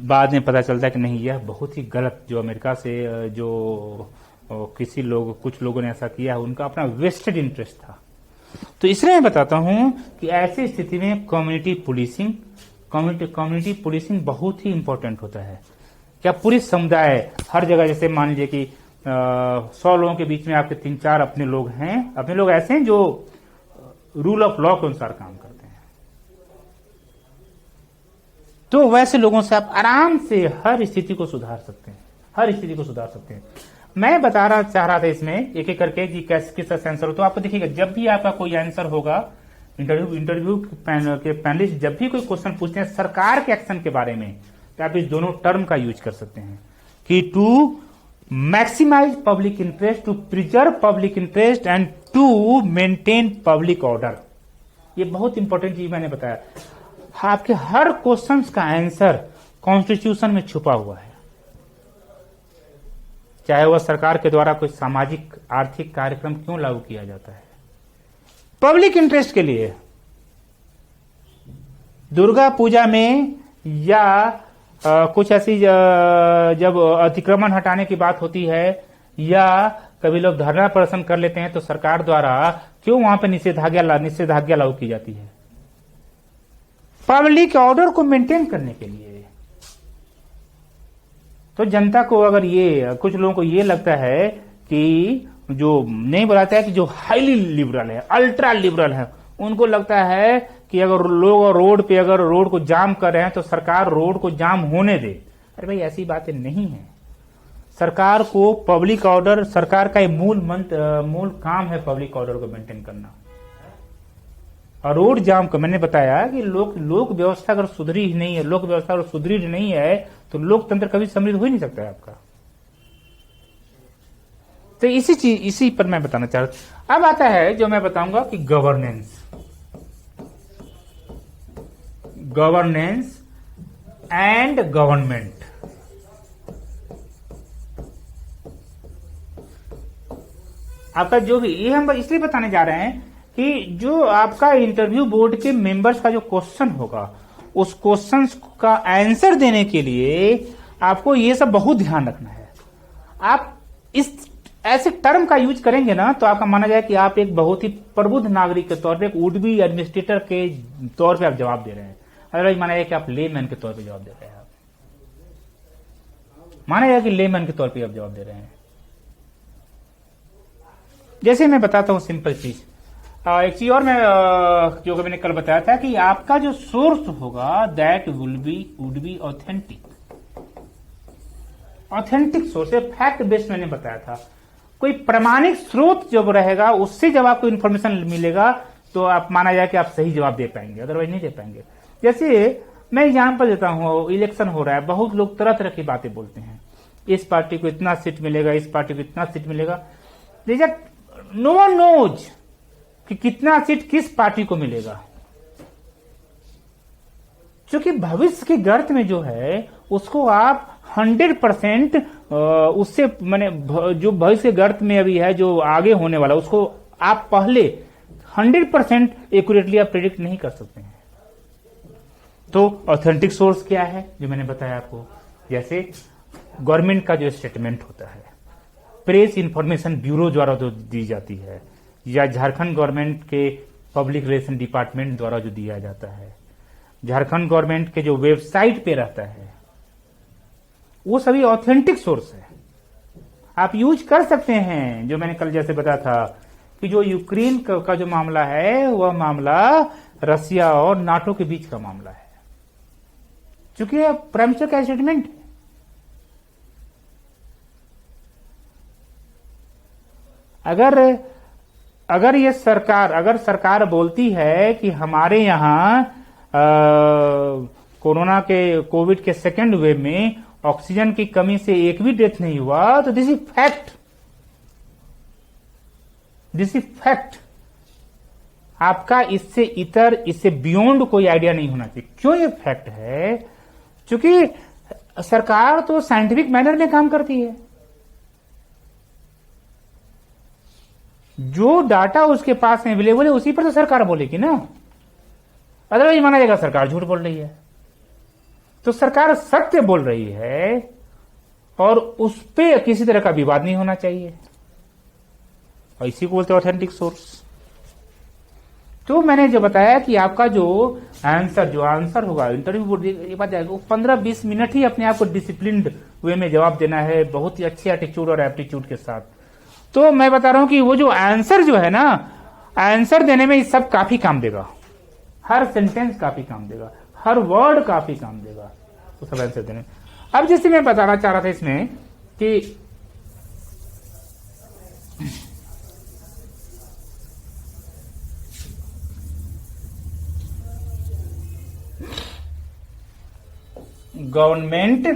बाद में पता चलता है कि नहीं, यह बहुत ही गलत, जो अमेरिका से जो कुछ लोगों ने ऐसा किया है, उनका अपना वेस्टेड इंटरेस्ट था। तो इसलिए मैं बताता हूं कि ऐसी स्थिति में कम्युनिटी पुलिसिंग बहुत ही इंपॉर्टेंट होता है। क्या पूरी समुदाय हर जगह, जैसे मान लीजिए कि 100 लोगों के बीच में आपके 3-4 अपने लोग हैं, अपने लोग ऐसे हैं जो रूल ऑफ लॉ के अनुसार काम करते हैं, तो वैसे लोगों से आप आराम से हर स्थिति को सुधार सकते हैं। मैं चाह रहा था इसमें एक एक करके कि कैसे किस तरह से आंसर हो। तो आपको देखिएगा, जब भी आपका कोई आंसर होगा, इंटरव्यू के पैनलिस्ट जब भी कोई क्वेश्चन पूछते हैं सरकार के एक्शन के बारे में, तो आप इस दोनों टर्म का यूज कर सकते हैं कि to maximise public interest, to preserve public interest and to maintain public order. ये बहुत इंपॉर्टेंट चीज मैंने बताया। आपके हर क्वेश्चन का आंसर कॉन्स्टिट्यूशन में छुपा हुआ है, चाहे वह सरकार के द्वारा कोई सामाजिक आर्थिक कार्यक्रम क्यों लागू किया जाता है, पब्लिक इंटरेस्ट के लिए। दुर्गा पूजा में या कुछ ऐसी जब अतिक्रमण हटाने की बात होती है या कभी लोग धरना प्रदर्शन कर लेते हैं, तो सरकार द्वारा क्यों वहां पर निषेधाज्ञा लागू की जाती है? पब्लिक ऑर्डर को मेंटेन करने के लिए। तो जनता को अगर कुछ लोगों को ये लगता है कि जो नहीं बताता है कि जो हाईली लिबरल है, अल्ट्रा लिबरल है, उनको लगता है कि अगर लोग रोड पे अगर रोड को जाम कर रहे हैं तो सरकार रोड को जाम होने दे। अरे भाई, ऐसी बातें नहीं है। सरकार को पब्लिक ऑर्डर, सरकार का मूल काम है पब्लिक ऑर्डर को मेंटेन करना। और रोड जाम का मैंने बताया कि लोक व्यवस्था अगर सुधरी ही नहीं है, लोक व्यवस्था अगर सुदृढ़ नहीं है, तो लोकतंत्र कभी समृद्ध हो ही नहीं सकता है आपका। तो इसी पर मैं बताना चाह रहा। अब आता है जो मैं बताऊंगा कि गवर्नेंस एंड गवर्नमेंट। आपका जो भी, ये हम इसलिए बताने जा रहे हैं कि जो आपका इंटरव्यू बोर्ड के मेंबर्स का जो क्वेश्चन होगा, उस क्वेश्चन का आंसर देने के लिए आपको ये सब बहुत ध्यान रखना है। आप इस ऐसे टर्म का यूज करेंगे ना, तो आपका माना जाए कि आप एक बहुत ही प्रबुद्ध नागरिक के तौर पे, एक वुड बी एडमिनिस्ट्रेटर के तौर पे आप जवाब दे रहे हैं। अदरवाइज माना जाए कि आप लेमैन के तौर पे जवाब दे रहे हैं। माना जाए कि लेमैन के तौर पे आप जवाब दे रहे हैं। जैसे मैं बताता हूं सिंपल चीज, एक चीज और मैं जो मैंने कल बताया था कि आपका जो सोर्स होगा that would be authentic source, fact based मैंने बताया था। कोई प्रमाणिक स्रोत जब रहेगा, उससे जब आपको इन्फॉर्मेशन मिलेगा, तो आप माना जाए कि आप सही जवाब दे पाएंगे, अदरवाइज नहीं दे पाएंगे। जैसे मैं एग्जाम्पल देता हूं, इलेक्शन हो रहा है, बहुत लोग तरह तरह की बातें बोलते हैं, इस पार्टी को इतना सीट मिलेगा, इस पार्टी को इतना सीट मिलेगा। नो वन नोज कि कितना सीट किस पार्टी को मिलेगा, क्योंकि भविष्य के गर्त में जो है उसको आप 100% उससे मैंने जो भविष्य के गर्त में अभी है, जो आगे होने वाला, उसको आप पहले 100% एक्यूरेटली आप प्रेडिक्ट नहीं कर सकते हैं। तो ऑथेंटिक सोर्स क्या है, जो मैंने बताया आपको, जैसे गवर्नमेंट का जो स्टेटमेंट होता है, प्रेस इंफॉर्मेशन ब्यूरो द्वारा जो दी जाती है, या झारखंड गवर्नमेंट के पब्लिक रिलेशन डिपार्टमेंट द्वारा जो दिया जाता है, झारखंड गवर्नमेंट के जो वेबसाइट पे रहता है, वो सभी ऑथेंटिक सोर्स है, आप यूज कर सकते हैं। जो मैंने कल जैसे बताया था कि जो यूक्रेन का जो मामला है, वह मामला रसिया और नाटो के बीच का मामला है, चूंकि प्राइम मिनिस्टर का स्टेटमेंट है। अगर सरकार बोलती है कि हमारे यहां कोविड के सेकेंड वेव में ऑक्सीजन की कमी से एक भी डेथ नहीं हुआ, तो दिस इज फैक्ट। आपका इससे इतर, इससे बियॉन्ड कोई आइडिया नहीं होना चाहिए। क्यों ये फैक्ट है? क्योंकि सरकार तो साइंटिफिक मैनर में काम करती है। जो डाटा उसके पास में अवेलेबल है उसी पर तो सरकार बोलेगी ना, अदरवाइज माना जाएगा सरकार झूठ बोल रही है। तो सरकार सत्य बोल रही है और उस पर किसी तरह का विवाद नहीं होना चाहिए, और इसी को बोलते हैं ऑथेंटिक सोर्स। तो मैंने जो बताया कि आपका जो आंसर होगा इंटरव्यू ये बात जाएगा, 15-20 मिनट ही अपने आप को डिसिप्लिन्ड वे में जवाब देना है, बहुत ही अच्छे एटीट्यूड और एप्टीट्यूड के साथ। तो मैं बता रहा हूं कि वो जो आंसर जो है ना, आंसर देने में ये सब काफी काम देगा। हर सेंटेंस काफी काम देगा, हर वर्ड काफी काम देगा, तो सब आंसर देने। अब जैसे मैं बताना चाह रहा था इसमें कि गवर्नमेंट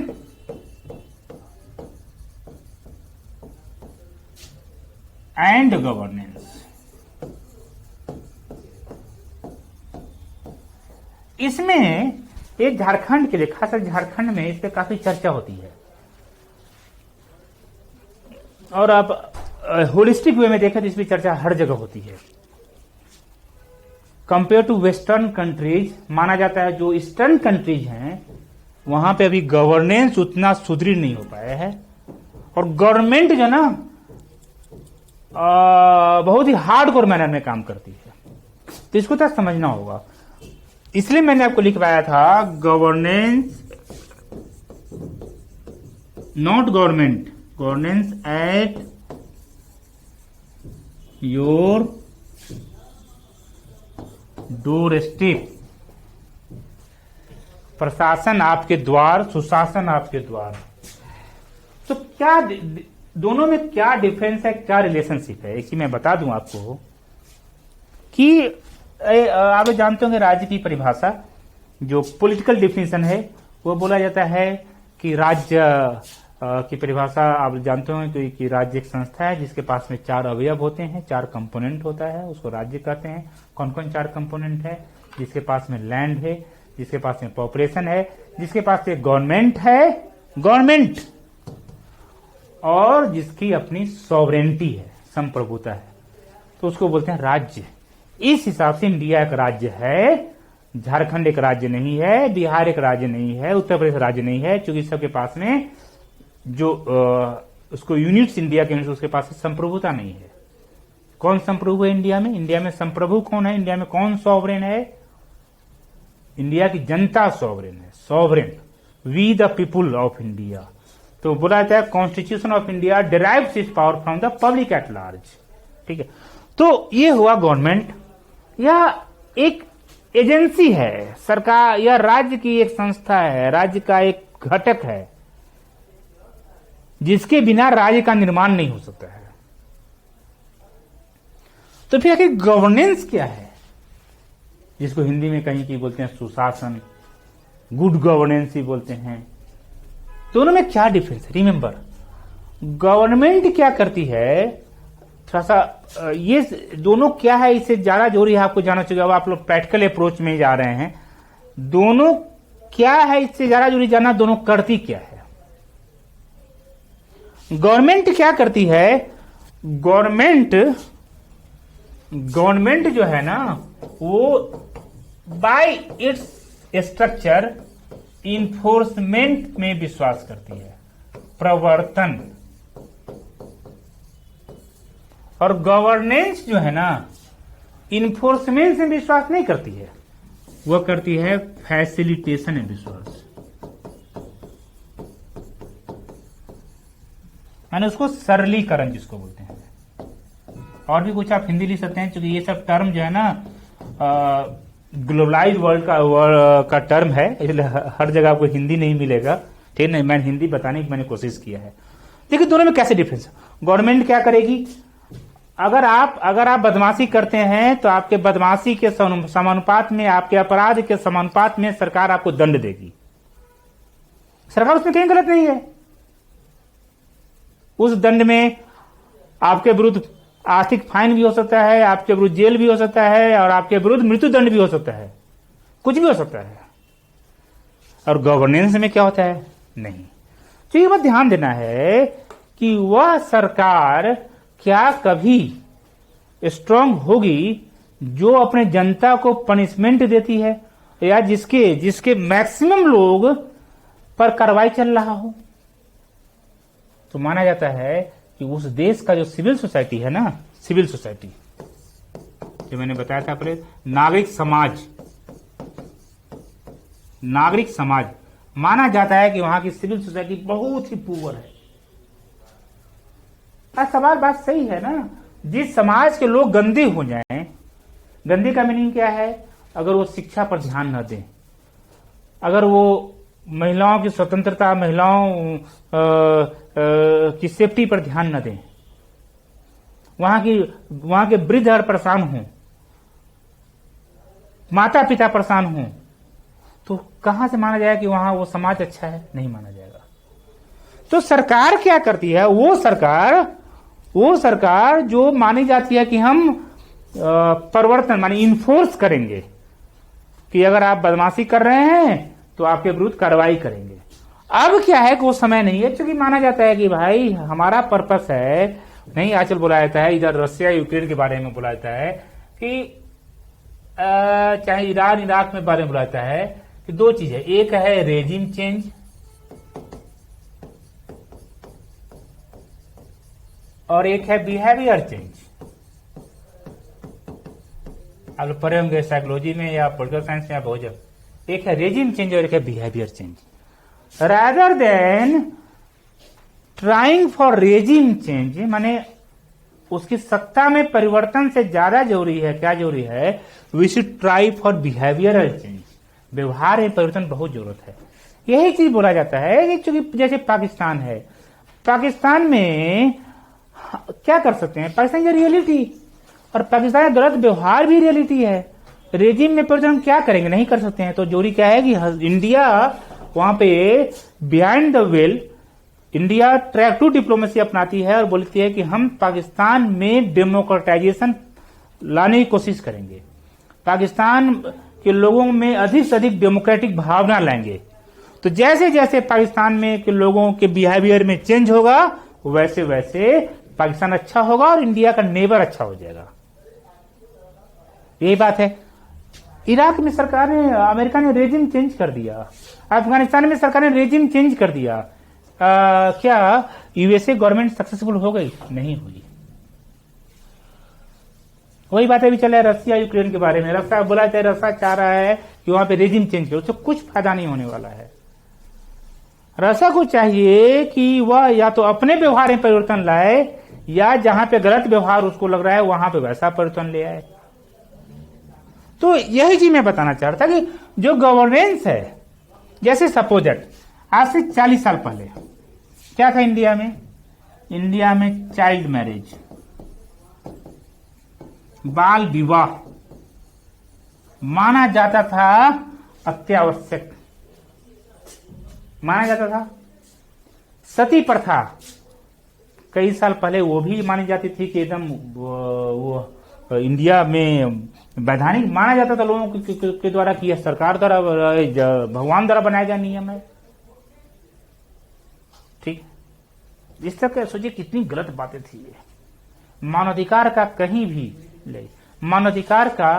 एंड गवर्नेंस, इसमें एक झारखंड के लिए, खासकर झारखंड में इस पे काफी चर्चा होती है। और आप होलिस्टिक वे में देखें तो इस पे चर्चा हर जगह होती है। कंपेयर टू वेस्टर्न कंट्रीज माना जाता है जो ईस्टर्न कंट्रीज हैं वहां पे अभी गवर्नेंस उतना सुदृढ़ नहीं हो पाया है, और गवर्नमेंट जो ना बहुत ही हार्डकोर मैनर में काम करती है। तो इसको तो समझना होगा, इसलिए मैंने आपको लिखवाया था governance not government, governance at your door step, प्रशासन आपके द्वार, सुशासन आपके द्वार। तो क्या दोनों में क्या डिफरेंस है, क्या रिलेशनशिप है, एक ही मैं बता दूं आपको कि आप जानते होंगे राज्य की परिभाषा, जो पॉलिटिकल डिफिनेशन है वो बोला जाता है कि राज्य की परिभाषा आप जानते होंगे कि राज्य एक संस्था है जिसके पास में 4 अवयव होते हैं, 4 कंपोनेंट होता है, उसको राज्य कहते हैं। कौन कौन 4 कंपोनेंट है? जिसके पास में लैंड है, जिसके पास में पॉपुलेशन है, जिसके पास में गवर्नमेंट है, गवर्नमेंट, और जिसकी अपनी सॉवरेनिटी है, संप्रभुता है, तो उसको बोलते हैं राज्य। इस हिसाब से इंडिया एक राज्य है, झारखंड एक राज्य नहीं है, बिहार एक राज्य नहीं है, उत्तर प्रदेश राज्य नहीं है, क्योंकि सबके पास में जो उसको यूनिट्स इंडिया के उसके पास संप्रभुता नहीं है। कौन संप्रभु है इंडिया में? इंडिया में संप्रभु कौन है? इंडिया में कौन सॉवरेन है? इंडिया की जनता सॉवरेन है, sovereign, we the people of India. तो बोला जाता है constitution of India derives its power from the public at large. ठीक है, तो ये हुआ गवर्नमेंट, या एक एजेंसी है, सरकार या राज्य की एक संस्था है, राज्य का एक घटक है, जिसके बिना राज्य का निर्माण नहीं हो सकता है। तो फिर आखिर गवर्नेंस क्या है, जिसको हिंदी में कहीं की बोलते हैं सुशासन, गुड गवर्नेंस ही बोलते हैं। दोनों में क्या डिफरेंस है? रिमेंबर, गवर्नमेंट क्या करती है, थोड़ा सा ये दोनों क्या है, इससे ज्यादा जरूरी है आपको जानना चाहिए। अब आप लोग प्रैक्टिकल अप्रोच में जा रहे हैं, दोनों क्या है इससे ज्यादा जरूरी जानना, दोनों करती क्या है। गवर्नमेंट क्या करती है? गवर्नमेंट जो है ना, वो बाय इट्स स्ट्रक्चर इन्फोर्समेंट में विश्वास करती है, प्रवर्तन। और गवर्नेंस जो है ना, इन्फोर्समेंट में विश्वास नहीं करती है, वह करती है फैसिलिटेशन में विश्वास। मैंने उसको सरलीकरण जिसको बोलते हैं। और भी कुछ आप हिंदी लिख सकते हैं, क्योंकि ये सब टर्म जो है ना ग्लोबलाइज वर्ल्ड का टर्म है, इसलिए हर जगह आपको हिंदी नहीं मिलेगा। ठीक है, मैंने हिंदी बताने की मैंने कोशिश किया है। देखिए दोनों में कैसे डिफरेंस है। गवर्नमेंट क्या करेगी, अगर आप बदमाशी करते हैं तो आपके बदमाशी के समानुपात में, आपके अपराध के समानुपात में सरकार आपको दंड देगी। सरकार उसमें कहीं गलत नहीं है। उस दंड में आपके विरुद्ध आर्थिक फाइन भी हो सकता है, आपके विरुद्ध जेल भी हो सकता है, और आपके विरुद्ध मृत्युदंड भी हो सकता है, कुछ भी हो सकता है। और गवर्नेंस में क्या होता है? नहीं। तो ये बात ध्यान देना है कि वह सरकार क्या कभी स्ट्रांग होगी जो अपने जनता को पनिशमेंट देती है, या जिसके मैक्सिमम लोग पर कार्रवाई चल रहा हो। तो माना जाता है कि उस देश का जो सिविल सोसाइटी है ना, सिविल सोसाइटी जो मैंने बताया था पहले, नागरिक समाज माना जाता है कि वहां की सिविल सोसाइटी बहुत ही पुअर है। सवाल बात सही है ना। जिस समाज के लोग गंदे हो जाएं, गंदे का मीनिंग क्या है? अगर वो शिक्षा पर ध्यान न दें, अगर वो महिलाओं की स्वतंत्रता, महिलाओं की सेफ्टी पर ध्यान न दें, वहां के वृद्ध और परेशान हों, माता पिता परेशान हों, तो कहां से माना जाएगा कि वहां वो समाज अच्छा है? नहीं माना जाएगा। तो सरकार क्या करती है? वो सरकार जो मानी जाती है कि हम परिवर्तन माने इन्फोर्स करेंगे कि अगर आप बदमाशी कर रहे हैं तो आपके विरुद्ध कार्रवाई करेंगे। अब क्या है कि वो समय नहीं है, क्योंकि माना जाता है कि भाई हमारा पर्पस है नहीं। आजकल बोला जाता है, इधर रशिया यूक्रेन के बारे में बोला जाता है कि चाहे ईरान इराक में बारे में बोला जाता है कि दो चीज है, एक है रेजिम चेंज और एक है बिहेवियर चेंज। आप लोग पढ़े होंगे साइकोलॉजी में या पॉलिटिकल साइंस में या बहुत जगह। एक है रेजिम चेंज और एक है behaviour change. Rather than trying for regime change, माने उसकी सत्ता में परिवर्तन से ज्यादा जरूरी है, क्या जरूरी है? We should try for behavioural change. व्यवहार में परिवर्तन बहुत जरूरत है। यही चीज बोला जाता है कि चूंकि जैसे पाकिस्तान है, पाकिस्तान में क्या कर सकते हैं? पाकिस्तान की रियलिटी, और पाकिस्तान का गलत व्यवहार भी रियलिटी है। रेजिम में परिवर्तन क्या करेंगे? नहीं कर सकते हैं। तो जोरी क्या है कि इंडिया वहां पे behind the veil, India track two diplomacy अपनाती है और बोलती है कि हम पाकिस्तान में डेमोक्रेटाइजेशन लाने की कोशिश करेंगे, पाकिस्तान के लोगों में अधिक से अधिक डेमोक्रेटिक भावना लाएंगे। तो जैसे जैसे पाकिस्तान में के लोगों के बिहेवियर में चेंज होगा, वैसे वैसे पाकिस्तान अच्छा होगा और इंडिया का नेबर अच्छा हो जाएगा। यही बात है। इराक में सरकार ने, अमेरिका ने रेजिम चेंज कर दिया, अफगानिस्तान में सरकार ने रेजिम चेंज कर दिया। क्या यूएसए गवर्नमेंट सक्सेसफुल हो गई? नहीं हुई। वही बातें भी चल रहा है रशिया यूक्रेन के बारे में। रशिया बोला जाता है, रशिया चाह रहा है कि वहां पे रेजिम चेंज करो, उससे कुछ फायदा नहीं होने वाला है। रशिया को चाहिए कि वह या तो अपने व्यवहार में परिवर्तन लाए, या जहां पे गलत व्यवहार उसको लग रहा है वहां पे वैसा परिवर्तन ले आए। तो यही चीज मैं बताना चाह रहा था कि जो गवर्नेंस है, जैसे सपोज दैट आज से 40 साल पहले क्या था इंडिया में? इंडिया में चाइल्ड मैरिज, बाल विवाह माना जाता था अत्यावश्यक, माना जाता था। सती प्रथा कई साल पहले वो भी मानी जाती थी कि एकदम वो इंडिया में वैधानिक माना जाता था लोगों के द्वारा कि यह सरकार द्वारा, भगवान द्वारा बनाया गया नियम है। ठीक, इस तरह सोचिए कितनी गलत बातें थी ये। मानवाधिकार का कहीं भी ले, मानवाधिकार का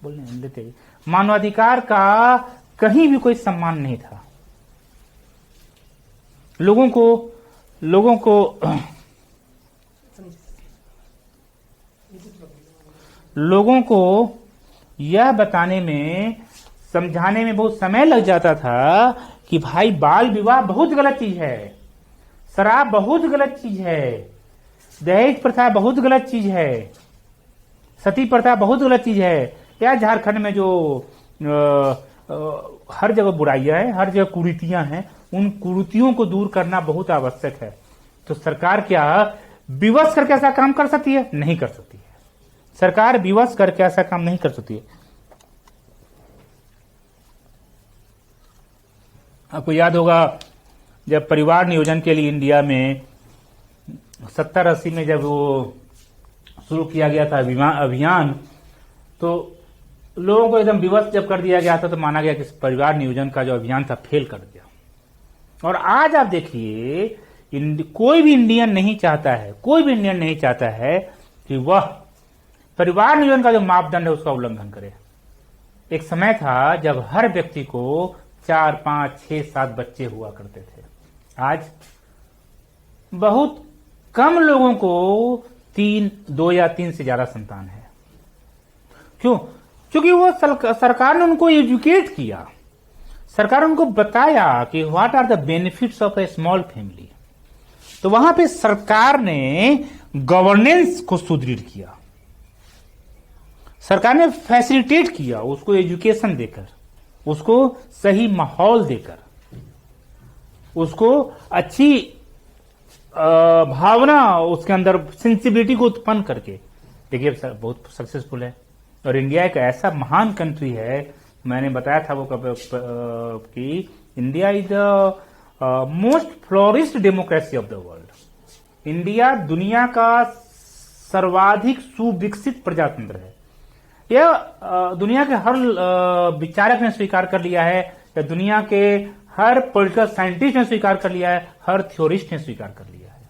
बोलने लेते, मानवाधिकार का कहीं भी कोई सम्मान नहीं था। लोगों को यह बताने में, समझाने में बहुत समय लग जाता था कि भाई बाल विवाह बहुत गलत चीज है, शराब बहुत गलत चीज है, दहेज प्रथा बहुत गलत चीज है, सती प्रथा बहुत गलत चीज है। या झारखंड में जो हर जगह बुराइयां हैं, हर जगह कुरीतियां हैं, उन कुरीतियों को दूर करना बहुत आवश्यक है। तो सरकार क्या विवश करके ऐसा काम कर सकती है? नहीं कर सकती है। सरकार विवश करके ऐसा काम नहीं कर सकती है। आपको याद होगा जब परिवार नियोजन के लिए इंडिया में 70-80 में जब वो शुरू किया गया था अभियान, तो लोगों को एकदम विवश जब कर दिया गया था तो माना गया कि परिवार नियोजन का जो अभियान था फेल कर गया। और आज आप देखिए, कोई भी इंडियन नहीं चाहता है कि वह परिवार नियोजन का जो मापदंड है उसका उल्लंघन करे। एक समय था जब हर व्यक्ति को 4, 5, 6, 7 बच्चे हुआ करते थे। आज बहुत कम लोगों को 2 या 3 से ज्यादा संतान है। क्यों? क्योंकि वो सरकार ने उनको एजुकेट किया, सरकार ने उनको बताया कि what are the benefits of a small family. तो वहां पे सरकार ने गवर्नेंस को सुदृढ़ किया, सरकार ने फैसिलिटेट किया, उसको एजुकेशन देकर, उसको सही माहौल देकर, उसको अच्छी भावना उसके अंदर कि को उत्पन्न करके। देखिए बहुत सक्सेसफुल है। और इंडिया एक ऐसा महान कंट्री है, मैंने बताया था वो कि India is the most florist democracy of the world. India दुनिया का सर्वाधिक सुविकसित प्रजातंत्र है। यह दुनिया के हर विचारक ने स्वीकार कर लिया है, या दुनिया के हर पॉलिटिकल साइंटिस्ट ने स्वीकार कर लिया है, हर थ्योरिस्ट ने स्वीकार कर लिया है।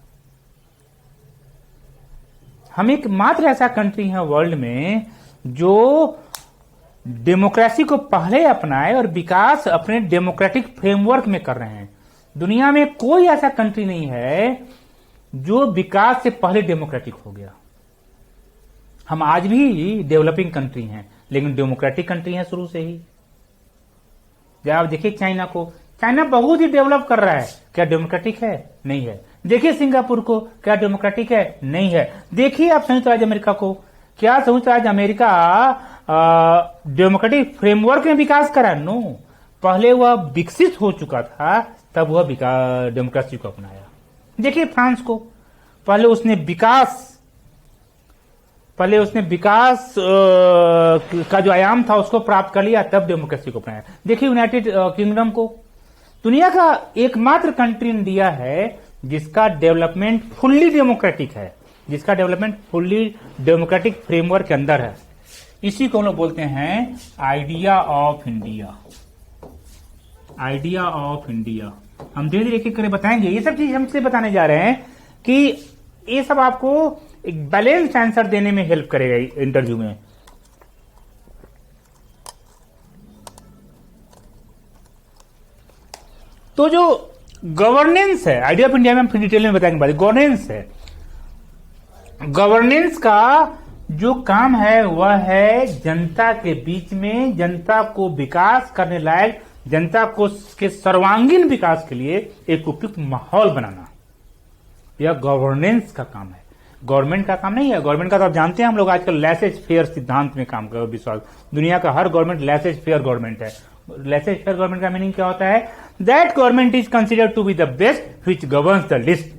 हम एक मात्र ऐसा कंट्री है वर्ल्ड में जो डेमोक्रेसी को पहले अपनाए और विकास अपने डेमोक्रेटिक फ्रेमवर्क में कर रहे हैं। दुनिया में कोई ऐसा कंट्री नहीं है जो विकास से पहले डेमोक्रेटिक हो गया। हम आज भी डेवलपिंग कंट्री हैं, लेकिन डेमोक्रेटिक कंट्री हैं शुरू से ही। जब आप देखिए चाइना को, चाइना बहुत ही डेवलप कर रहा है, क्या डेमोक्रेटिक है? नहीं है। देखिए सिंगापुर को, क्या डेमोक्रेटिक है? नहीं है। देखिए आप संयुक्त राज्य अमेरिका को, क्या संयुक्त राज्य अमेरिका डेमोक्रेटिक फ्रेमवर्क में विकास करा? नो, पहले वह विकसित हो चुका था, तब वह डेमोक्रेसी को अपनाया। देखिए फ्रांस को, पहले उसने विकास का जो आयाम था उसको प्राप्त कर लिया, तब डेमोक्रेसी को अपनाया। देखिए यूनाइटेड किंगडम को, दुनिया का एकमात्र कंट्री इंडिया है जिसका डेवलपमेंट फुल्ली डेमोक्रेटिक है, जिसका डेवलपमेंट फुल्ली डेमोक्रेटिक फ्रेमवर्क के अंदर है। इसी को हम लोग बोलते हैं idea of India. Idea of India हम धीरे धीरे एक करके बताएंगे। ये सब चीज हम इसलिए बताने जा रहे हैं कि ये सब आपको एक बैलेंस्ड आंसर देने में हेल्प करेगा इंटरव्यू में। तो जो गवर्नेंस है, आइडिया ऑफ इंडिया में हम फिर डिटेल में बताएंगे। गवर्नेंस है, गवर्नेंस का जो काम है वह है जनता के बीच में जनता को विकास करने लायक, जनता को के सर्वांगीण विकास के लिए एक उपयुक्त माहौल बनाना। यह गवर्नेंस का काम है, गवर्नमेंट का काम नहीं है। गवर्नमेंट का तो आप जानते हैं, हम लोग आजकल लेसेज फेयर सिद्धांत में काम कर विश्वास। दुनिया का हर गवर्नमेंट लेसेज फेयर गवर्नमेंट है। लेसेज फेयर गवर्नमेंट का मीनिंग क्या होता है? That government is considered to be the best which governs the least.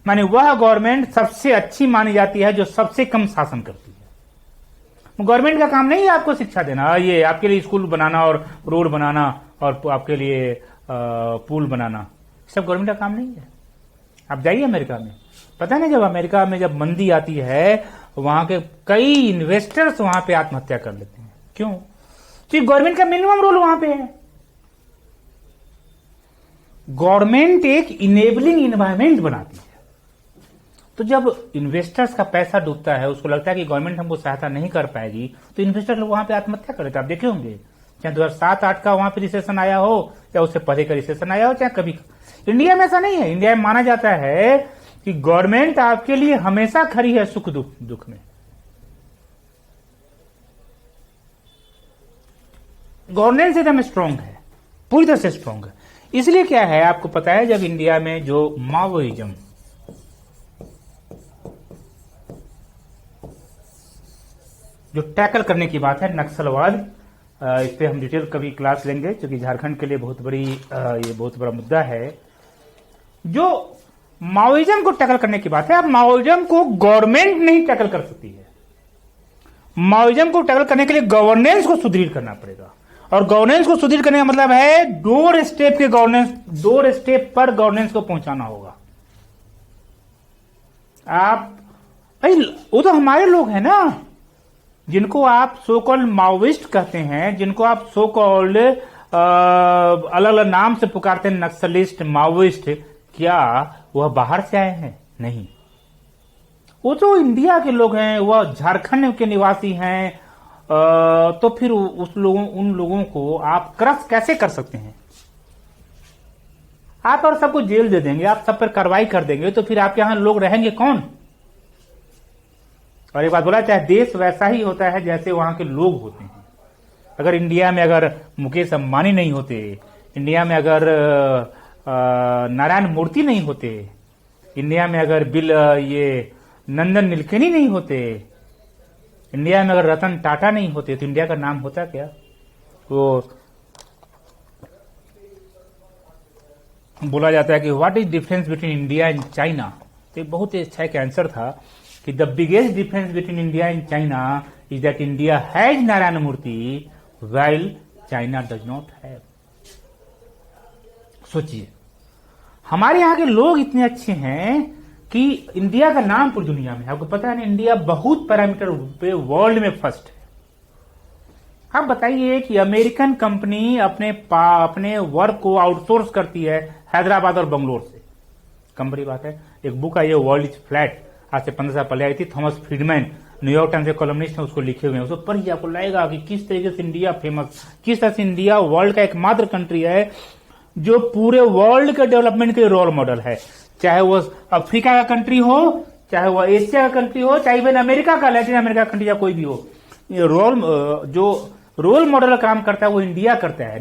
माने वह गवर्नमेंट सबसे अच्छी मानी जाती है जो सबसे कम शासन करती है। गवर्नमेंट का काम नहीं है आपको शिक्षा देना, ये आपके लिए स्कूल बनाना और रोड बनाना और आपके लिए पुल बनाना, सब गवर्नमेंट का काम नहीं है। आप जाइए अमेरिका में, पता नहीं जब अमेरिका में जब मंदी आती है, वहां के कई इन्वेस्टर्स वहां पे आत्महत्या कर लेते हैं। क्यों? क्योंकि गवर्नमेंट का मिनिमम रोल वहां पे है। गवर्नमेंट एक इनेबलिंग इन्वायरमेंट बनाती है। तो जब इन्वेस्टर्स का पैसा डूबता है, उसको लगता है कि गवर्नमेंट हमको सहायता नहीं कर पाएगी, तो इन्वेस्टर लोग वहां पे आत्महत्या कर लेते हैं। आप देखे होंगे, चाहे 2007-8 का वहां पे रिसेशन आया हो, या उससे पहले का रिसेशन आया हो, चाहे कभी। इंडिया में ऐसा नहीं है। इंडिया में माना जाता है कि गवर्नमेंट आपके लिए हमेशा खड़ी है सुख दुख में। गवर्नेंस एकदम स्ट्रांग है, पूरी तरह से स्ट्रांग है। इसलिए क्या है, आपको पता है, जब इंडिया में जो माओइज्म जो टैकल करने की बात है, नक्सलवाद, इस पे हम डिटेल कभी क्लास लेंगे, क्योंकि झारखंड के लिए बहुत बड़ा मुद्दा है। जो माओइज्म को टैकल करने की बात है, अब माओइज्म को गवर्नमेंट नहीं टैकल कर सकती है। माओइज्म को टैकल करने के लिए गवर्नेंस को सुदृढ़ करना पड़ेगा। और गवर्नेंस को सुदृढ़ करने का मतलब है डोर स्टेप पर गवर्नेंस को पहुंचाना होगा। आप भाई वो तो हमारे लोग हैं ना, जिनको आप सो कॉल्ड माओविस्ट कहते हैं, जिनको आप सो कॉल्ड अलग अलग नाम से पुकारते हैं, नक्सलिस्ट, माओविस्ट, क्या वह बाहर से आए हैं? नहीं, वो तो इंडिया के लोग हैं, वह झारखंड के निवासी हैं। तो फिर उन लोगों को आप क्रश कैसे कर सकते हैं? आप और सबको जेल दे देंगे, आप सब पर कार्रवाई कर देंगे, तो फिर आपके यहां लोग रहेंगे कौन? और एक बात बोला, चाहे देश वैसा ही होता है जैसे वहां के लोग होते हैं। अगर इंडिया में अगर मुकेश अंबानी नहीं होते, इंडिया में अगर नारायण मूर्ति नहीं होते, इंडिया में अगर ये नंदन नीलकेनी नहीं होते, इंडिया में अगर रतन टाटा नहीं होते, तो इंडिया का नाम होता क्या? वो बोला जाता है कि what is difference between India and China. तो बहुत ही अच्छा एक आंसर था कि the biggest difference between India and China is that India has Narayana Murthy while China does not have. सोचिए, हमारे यहां के लोग इतने अच्छे हैं कि इंडिया का नाम पूरी दुनिया में है। आपको पता है ना, इंडिया बहुत पैरामीटर पे वर्ल्ड में फर्स्ट है। आप बताइए कि अमेरिकन कंपनी अपने वर्क को आउटसोर्स करती है हैदराबाद और बंगलोर से। कंपनी बात है, एक बुक आई है वर्ल्ड इज फ्लैट, आज से 15 साल पहले आई थी, थॉमस फ्रीडमैन, न्यूयॉर्क टाइम्स के कॉलमनिस्ट ने उसको लिखे हुए हैं। उसको पढ़िए, आपको लगेगा कि किस तरीके से इंडिया फेमस, किस तरह से इंडिया वर्ल्ड का एकमात्र कंट्री है जो पूरे वर्ल्ड के डेवलपमेंट के रोल मॉडल है। चाहे वो अफ्रीका का कंट्री हो, चाहे वो एशिया का कंट्री हो, चाहे इवन अमेरिका का, लैटिन अमेरिका कंट्री या कोई भी हो, ये जो रोल मॉडल काम करता है वो इंडिया करता है,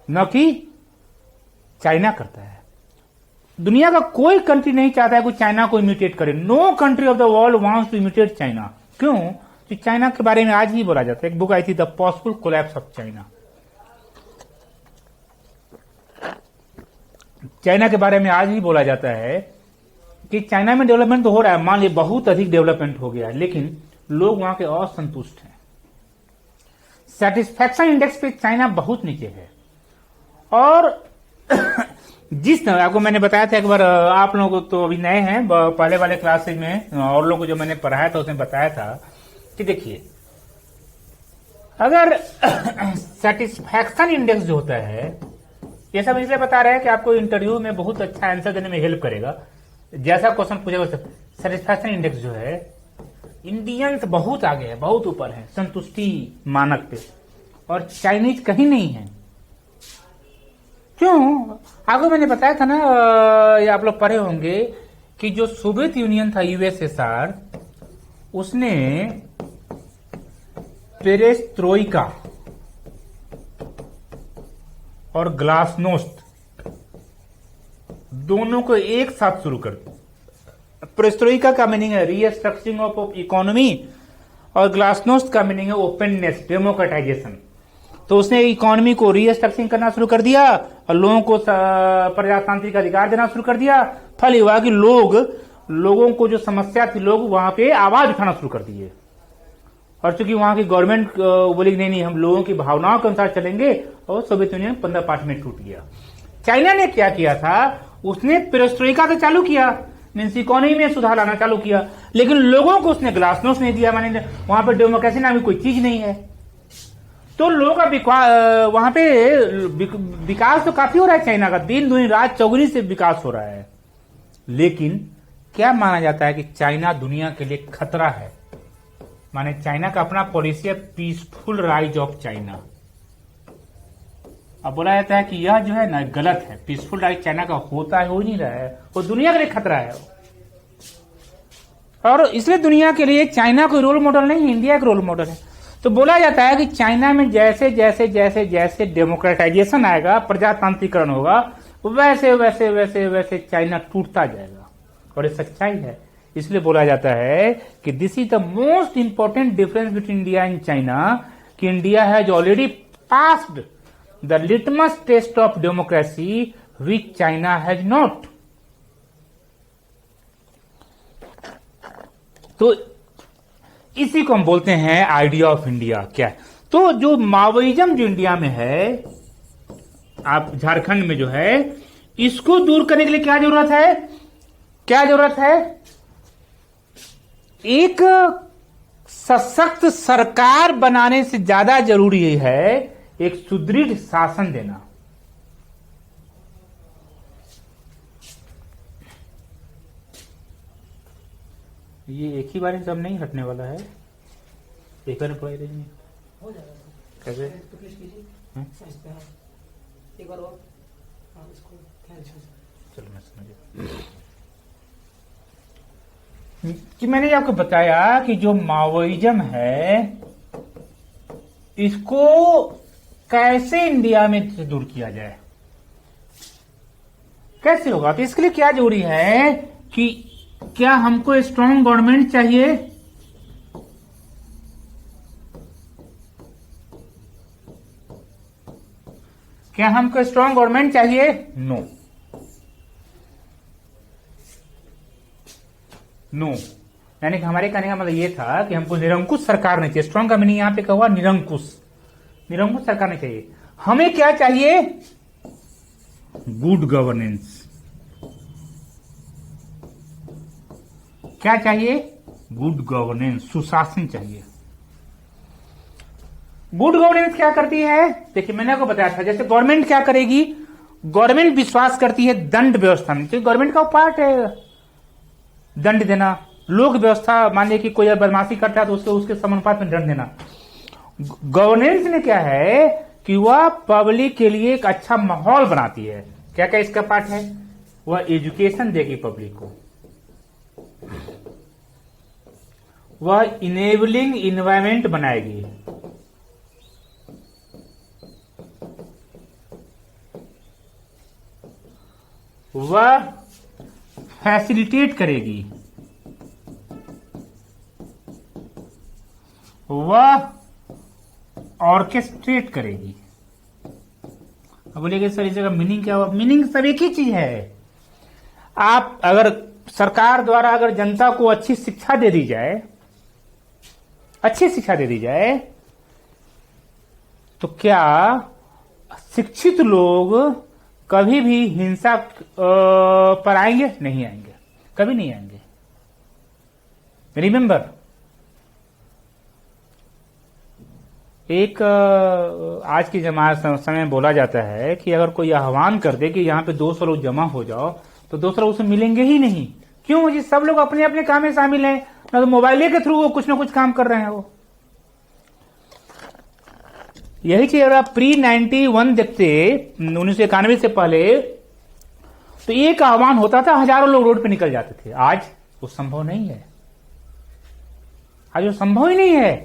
न कि चाइना करता है। दुनिया का कोई कंट्री नहीं चाहता है कि चाइना को इमिटेट करे। No country of the world wants to imitate China. क्यों? कि चाइना के बारे में आज ही बोला जाता है। एक बुक आई थी, the possible collapse of China. China के बारे में आज ही बोला जाता है कि चाइना में डेवलपमेंट तो हो रहा है, मान लीजिए बहुत अधिक डेवलपमेंट हो गया है, लेकिन लोग वहां के असंतुष्ट हैं। सेटिस्फैक्शन इंडेक्स पे चाइना बहुत नीचे है। और जिस तरह आपको मैंने बताया था एक बार, आप लोगों को तो अभी नए हैं, पहले वाले क्लासेज में और लोगों को जो मैंने पढ़ाया था उसमें बताया था कि देखिए, अगर सेटिस्फैक्शन इंडेक्स जो होता है, ये सब इसलिए बता रहे हैं कि आपको इंटरव्यू में बहुत अच्छा आंसर देने में हेल्प करेगा। जैसा क्वेश्चन पूछेगा, सेटिस्फैक्शन इंडेक्स जो है, इंडियंस बहुत आगे है, बहुत ऊपर है संतुष्टि मानक पे, और चाइनीज कहीं नहीं है। क्यों? आपको मैंने बताया था ना, ये आप लोग पढ़े होंगे कि जो सोवियत यूनियन था, यूएसएसआर, उसने पेरेस्ट्रोइका और ग्लासनोस्ट दोनों को एक साथ शुरू कर दिया। पेरेस्ट्रोइका का मीनिंग है रीस्ट्रक्चरिंग ऑफ इकोनॉमी, और ग्लासनोस्ट का मीनिंग है ओपननेस, डेमोक्रेटाइजेशन। तो उसने इकोनॉमी को रीस्ट्रक्चरिंग करना शुरू कर दिया और लोगों को प्रजातांत्रिक अधिकार देना शुरू कर दिया। फल ये हुआ कि लोगों को जो समस्या थी, लोग वहां पे आवाज उठाना शुरू कर दिए। और चूंकि वहां की गवर्नमेंट बोली नहीं, हम लोगों की भावनाओं के अनुसार चलेंगे, और सोवियत यूनियन 15 पार्ट में टूट गया। चाइना ने क्या किया था, उसने पेरेस्ट्रोइका तो चालू किया, मीन्स इकोनॉमी में सुधार लाना चालू किया, लेकिन लोगों को उसने ग्लासनोस्ट नहीं दिया। माने वहां पर डेमोक्रेसी नाम की कोई चीज नहीं है। तो लोगों का वहां पे विकास तो काफी हो रहा है चाइना का, दिन दुनी रात चौगुनी से विकास हो रहा है, लेकिन क्या माना जाता है कि चाइना दुनिया के लिए खतरा है। माने चाइना का अपना पॉलिसी है पीसफुल राइज ऑफ चाइना। अब बोला जाता है कि यह जो है ना गलत है, पीसफुल राइज चाइना का होता है, हो नहीं रहा है, वो दुनिया के लिए खतरा है। और इसलिए दुनिया के लिए चाइना कोई रोल मॉडल नहीं है, इंडिया का रोल मॉडल है। तो बोला जाता है कि चाइना में जैसे जैसे जैसे जैसे डेमोक्रेटाइजेशन आएगा, प्रजातांत्रिकरण होगा, वैसे वैसे वैसे वैसे चाइना टूटता जाएगा। और ये सच्चाई है। इसलिए बोला जाता है कि this is the most important difference between India and China, कि India has already passed the litmus test of democracy which China has not. तो इसी को हम बोलते हैं आइडिया ऑफ इंडिया। क्या है? तो जो माओइज्म जो इंडिया में है, आप झारखंड में जो है, इसको दूर करने के लिए क्या जरूरत है? क्या जरूरत है? एक सशक्त सरकार बनाने से ज्यादा जरूरी है एक सुदृढ़ शासन देना। ये एक ही बार में सब नहीं हटने वाला है, एक बार पढ़ाई रही हो जाएगा कैसे? तो क्लिक कीजिए साइज पे। हाँ एक बार और हाँ इसको ध्यान से। चलो मैं समझ कि मैंने आपको बताया कि जो माओइज्म है इसको कैसे इंडिया में से दूर किया जाए, कैसे होगा? तो इसके लिए क्या जरूरी है कि क्या हमको स्ट्रांग गवर्नमेंट चाहिए, क्या हमको स्ट्रांग गवर्नमेंट चाहिए? नो नो, यानी कि हमारे कहने का मतलब ये था कि हमको निरंकुश सरकार नहीं चाहिए। स्ट्रांग का मीनिंग यहां पे कहा निरंकुश, निरंकुश सरकार नहीं चाहिए। हमें क्या चाहिए? Good governance. क्या चाहिए? गुड गवर्नेंस, सुशासन चाहिए। गुड गवर्नेंस क्या करती है? देखिए मैंने आपको बताया था, जैसे गवर्नमेंट क्या करेगी, गवर्नमेंट विश्वास करती है दंड व्यवस्था में, तो गवर्नमेंट का पार्ट है दंड देना। लोक व्यवस्था, मान लीजिए कि कोई बदमाशी करता है तो उसके समानुपात में दंड देना। गवर्नेंस में क्या है कि वह पब्लिक के लिए एक अच्छा माहौल बनाती है। क्या क्या इसका पार्ट है? वह एजुकेशन देगी पब्लिक को, वह इनेबलिंग इन्वायरमेंट बनाएगी, वह फैसिलिटेट करेगी, वह ऑर्केस्ट्रेट करेगी। अब बोलेंगे सर इस जगह मीनिंग क्या हुआ? मीनिंग सब एक ही चीज है। आप अगर सरकार द्वारा अगर जनता को अच्छी शिक्षा दे दी जाए, अच्छी शिक्षा दे दी जाए, तो क्या शिक्षित लोग कभी भी हिंसा पर आएंगे? नहीं आएंगे, कभी नहीं आएंगे। रिमेंबर, एक आज की समय में बोला जाता है कि अगर कोई आह्वान कर दे कि यहां पे 200 लोग जमा हो जाओ, तो 200 लोग उसे मिलेंगे ही नहीं। क्यों जी? सब लोग अपने अपने काम में शामिल हैं, ना तो मोबाइल के थ्रू वो कुछ ना कुछ काम कर रहे हैं। वो यही चीज अगर आप प्री 91 देखते, 1991 से पहले, तो एक आह्वान होता था, हजारों लोग रोड पे निकल जाते थे। आज वो संभव नहीं है, आज वो संभव ही नहीं है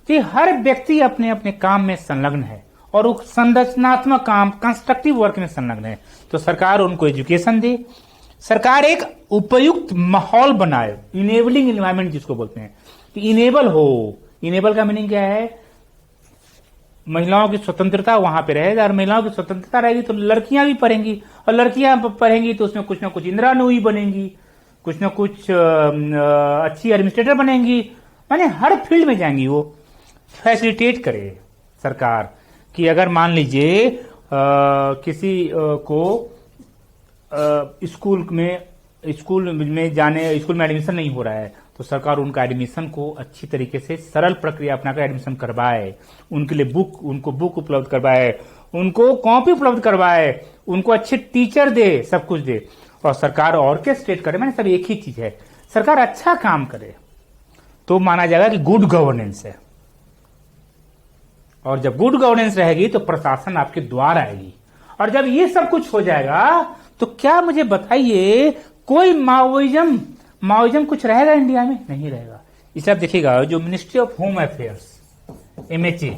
कि हर व्यक्ति अपने अपने काम में संलग्न है और वो संरचनात्मक काम, कंस्ट्रक्टिव वर्क में संलग्न है। तो सरकार उनको एजुकेशन दे, सरकार एक उपयुक्त माहौल बनाए, इनेबलिंग एनवायरनमेंट जिसको बोलते हैं, कि इनेबल हो। इनेबल का मीनिंग क्या है? महिलाओं की स्वतंत्रता वहां पे रहेगा, और महिलाओं की स्वतंत्रता रहेगी तो लड़कियां भी पढ़ेंगी, और लड़कियां पढ़ेंगी तो उसमें कुछ ना कुछ इंदिरा नूई बनेंगी, कुछ ना कुछ अच्छी एडमिनिस्ट्रेटर बनेंगी, माने हर फील्ड में जाएंगी। वो फैसिलिटेट करे सरकार कि अगर मान लीजिए किसी को स्कूल में जाने, स्कूल में एडमिशन नहीं हो रहा है, तो सरकार उनका एडमिशन को अच्छी तरीके से सरल प्रक्रिया अपनाकर एडमिशन करवाए, उनके लिए उनको बुक उपलब्ध करवाए, उनको कॉपी उपलब्ध करवाए, उनको अच्छे टीचर दे, सब कुछ दे, और सरकार ऑर्केस्ट्रेट करे। मैंने सब एक ही चीज है, सरकार अच्छा काम करे तो माना जाएगा कि गुड गवर्नेंस है। और जब गुड गवर्नेंस रहेगी तो प्रशासन आपके द्वार आएगी, और जब ये सब कुछ हो जाएगा तो क्या मुझे बताइए, कोई माओइज्म कुछ रहेगा इंडिया में? नहीं रहेगा। इसे आप देखिएगा, जो ministry of home affairs, MHA,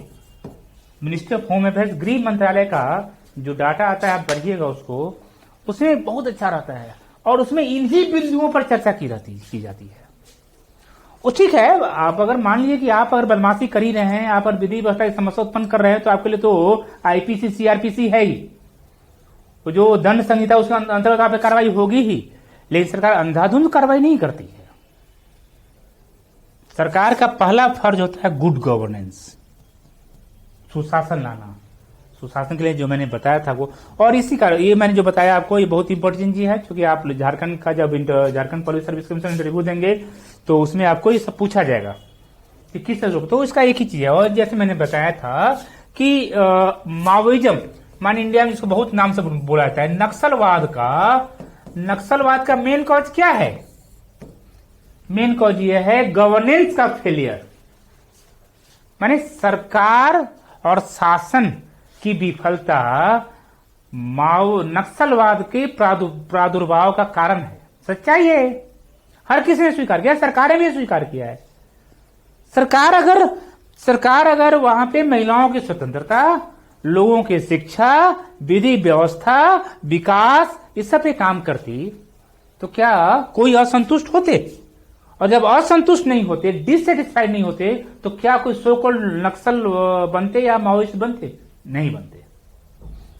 ministry of home affairs, गृह मंत्रालय का जो डाटा आता है, आप पढ़िएगा उसको, उसमें बहुत अच्छा रहता है, और उसमें इन्हीं बिंदुओं पर चर्चा की जाती है। वो ठीक है, आप अगर मान लीजिए कि आप अगर बदमाशी कर ही रहे हैं, आप अगर विधि व्यवस्था की समस्या उत्पन्न कर रहे हैं, तो आपके लिए तो IPC CRPC है ही, तो जो दंड संहिता उसके अंतर्गत आप कार्रवाई होगी ही। लेकिन सरकार अंधाधुंध कार्रवाई नहीं करती है। सरकार का पहला फर्ज होता है गुड गवर्नेंस, सुशासन लाना। सुशासन के लिए जो मैंने बताया था वो, और इसी कारण ये मैंने जो बताया आपको ये बहुत इंपॉर्टेंट चीज है, क्योंकि आप झारखंड का जब Jharkhand public service commission interview देंगे तो उसमें आपको ये सब पूछा जाएगा कि किस तरह, तो इसका एक ही चीज है। और जैसे मैंने बताया था कि माओइज्म, मान इंडिया में इसको बहुत नाम से बोला जाता है, नक्सलवाद का मेन कॉज क्या है? मेन कॉज ये है गवर्नेंस का फेलियर, माने सरकार और शासन की विफलता नक्सलवाद के प्रादुर्भाव का कारण है। सच्चाई है, हर किसी ने स्वीकार किया, सरकारें भी स्वीकार किया है। सरकार अगर वहां पे महिलाओं की स्वतंत्रता, लोगों की शिक्षा, विधि व्यवस्था, विकास, इस सब पे काम करती तो क्या कोई असंतुष्ट होते? और जब असंतुष्ट नहीं होते, डिससेटिस्फाइड नहीं होते, तो क्या कोई सो कॉल्ड नक्सल बनते या माओइस्ट बनते? नहीं बनते।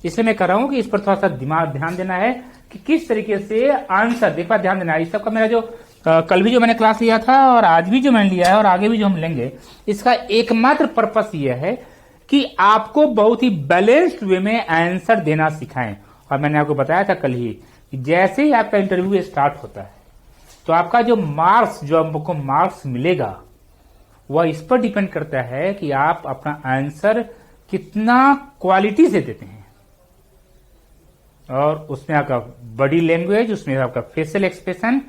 इसलिए मैं कह रहा हूं कि इस पर थोड़ा सा ध्यान देना है कि किस तरीके से आंसर, देखा ध्यान देना है। इस सबका मेरा जो कल भी जो मैंने क्लास लिया था और आज भी जो मैंने लिया है और आगे भी जो हम लेंगे, इसका एकमात्र पर्पस यह है कि आपको बहुत ही बैलेंस्ड वे में आंसर देना सिखाएं। और मैंने आपको बताया था कल ही कि जैसे ही आपका इंटरव्यू स्टार्ट होता है तो आपका जो आपको मार्क्स मिलेगा वह इस पर डिपेंड करता है कि आप अपना आंसर कितना क्वालिटी से देते हैं, और उसमें आपका बॉडी लैंग्वेज, उसमें आपका फेशियल एक्सप्रेशन,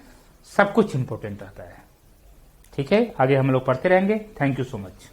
सब कुछ इंपॉर्टेंट रहता है। ठीक है, आगे हम लोग पढ़ते रहेंगे। Thank you so much.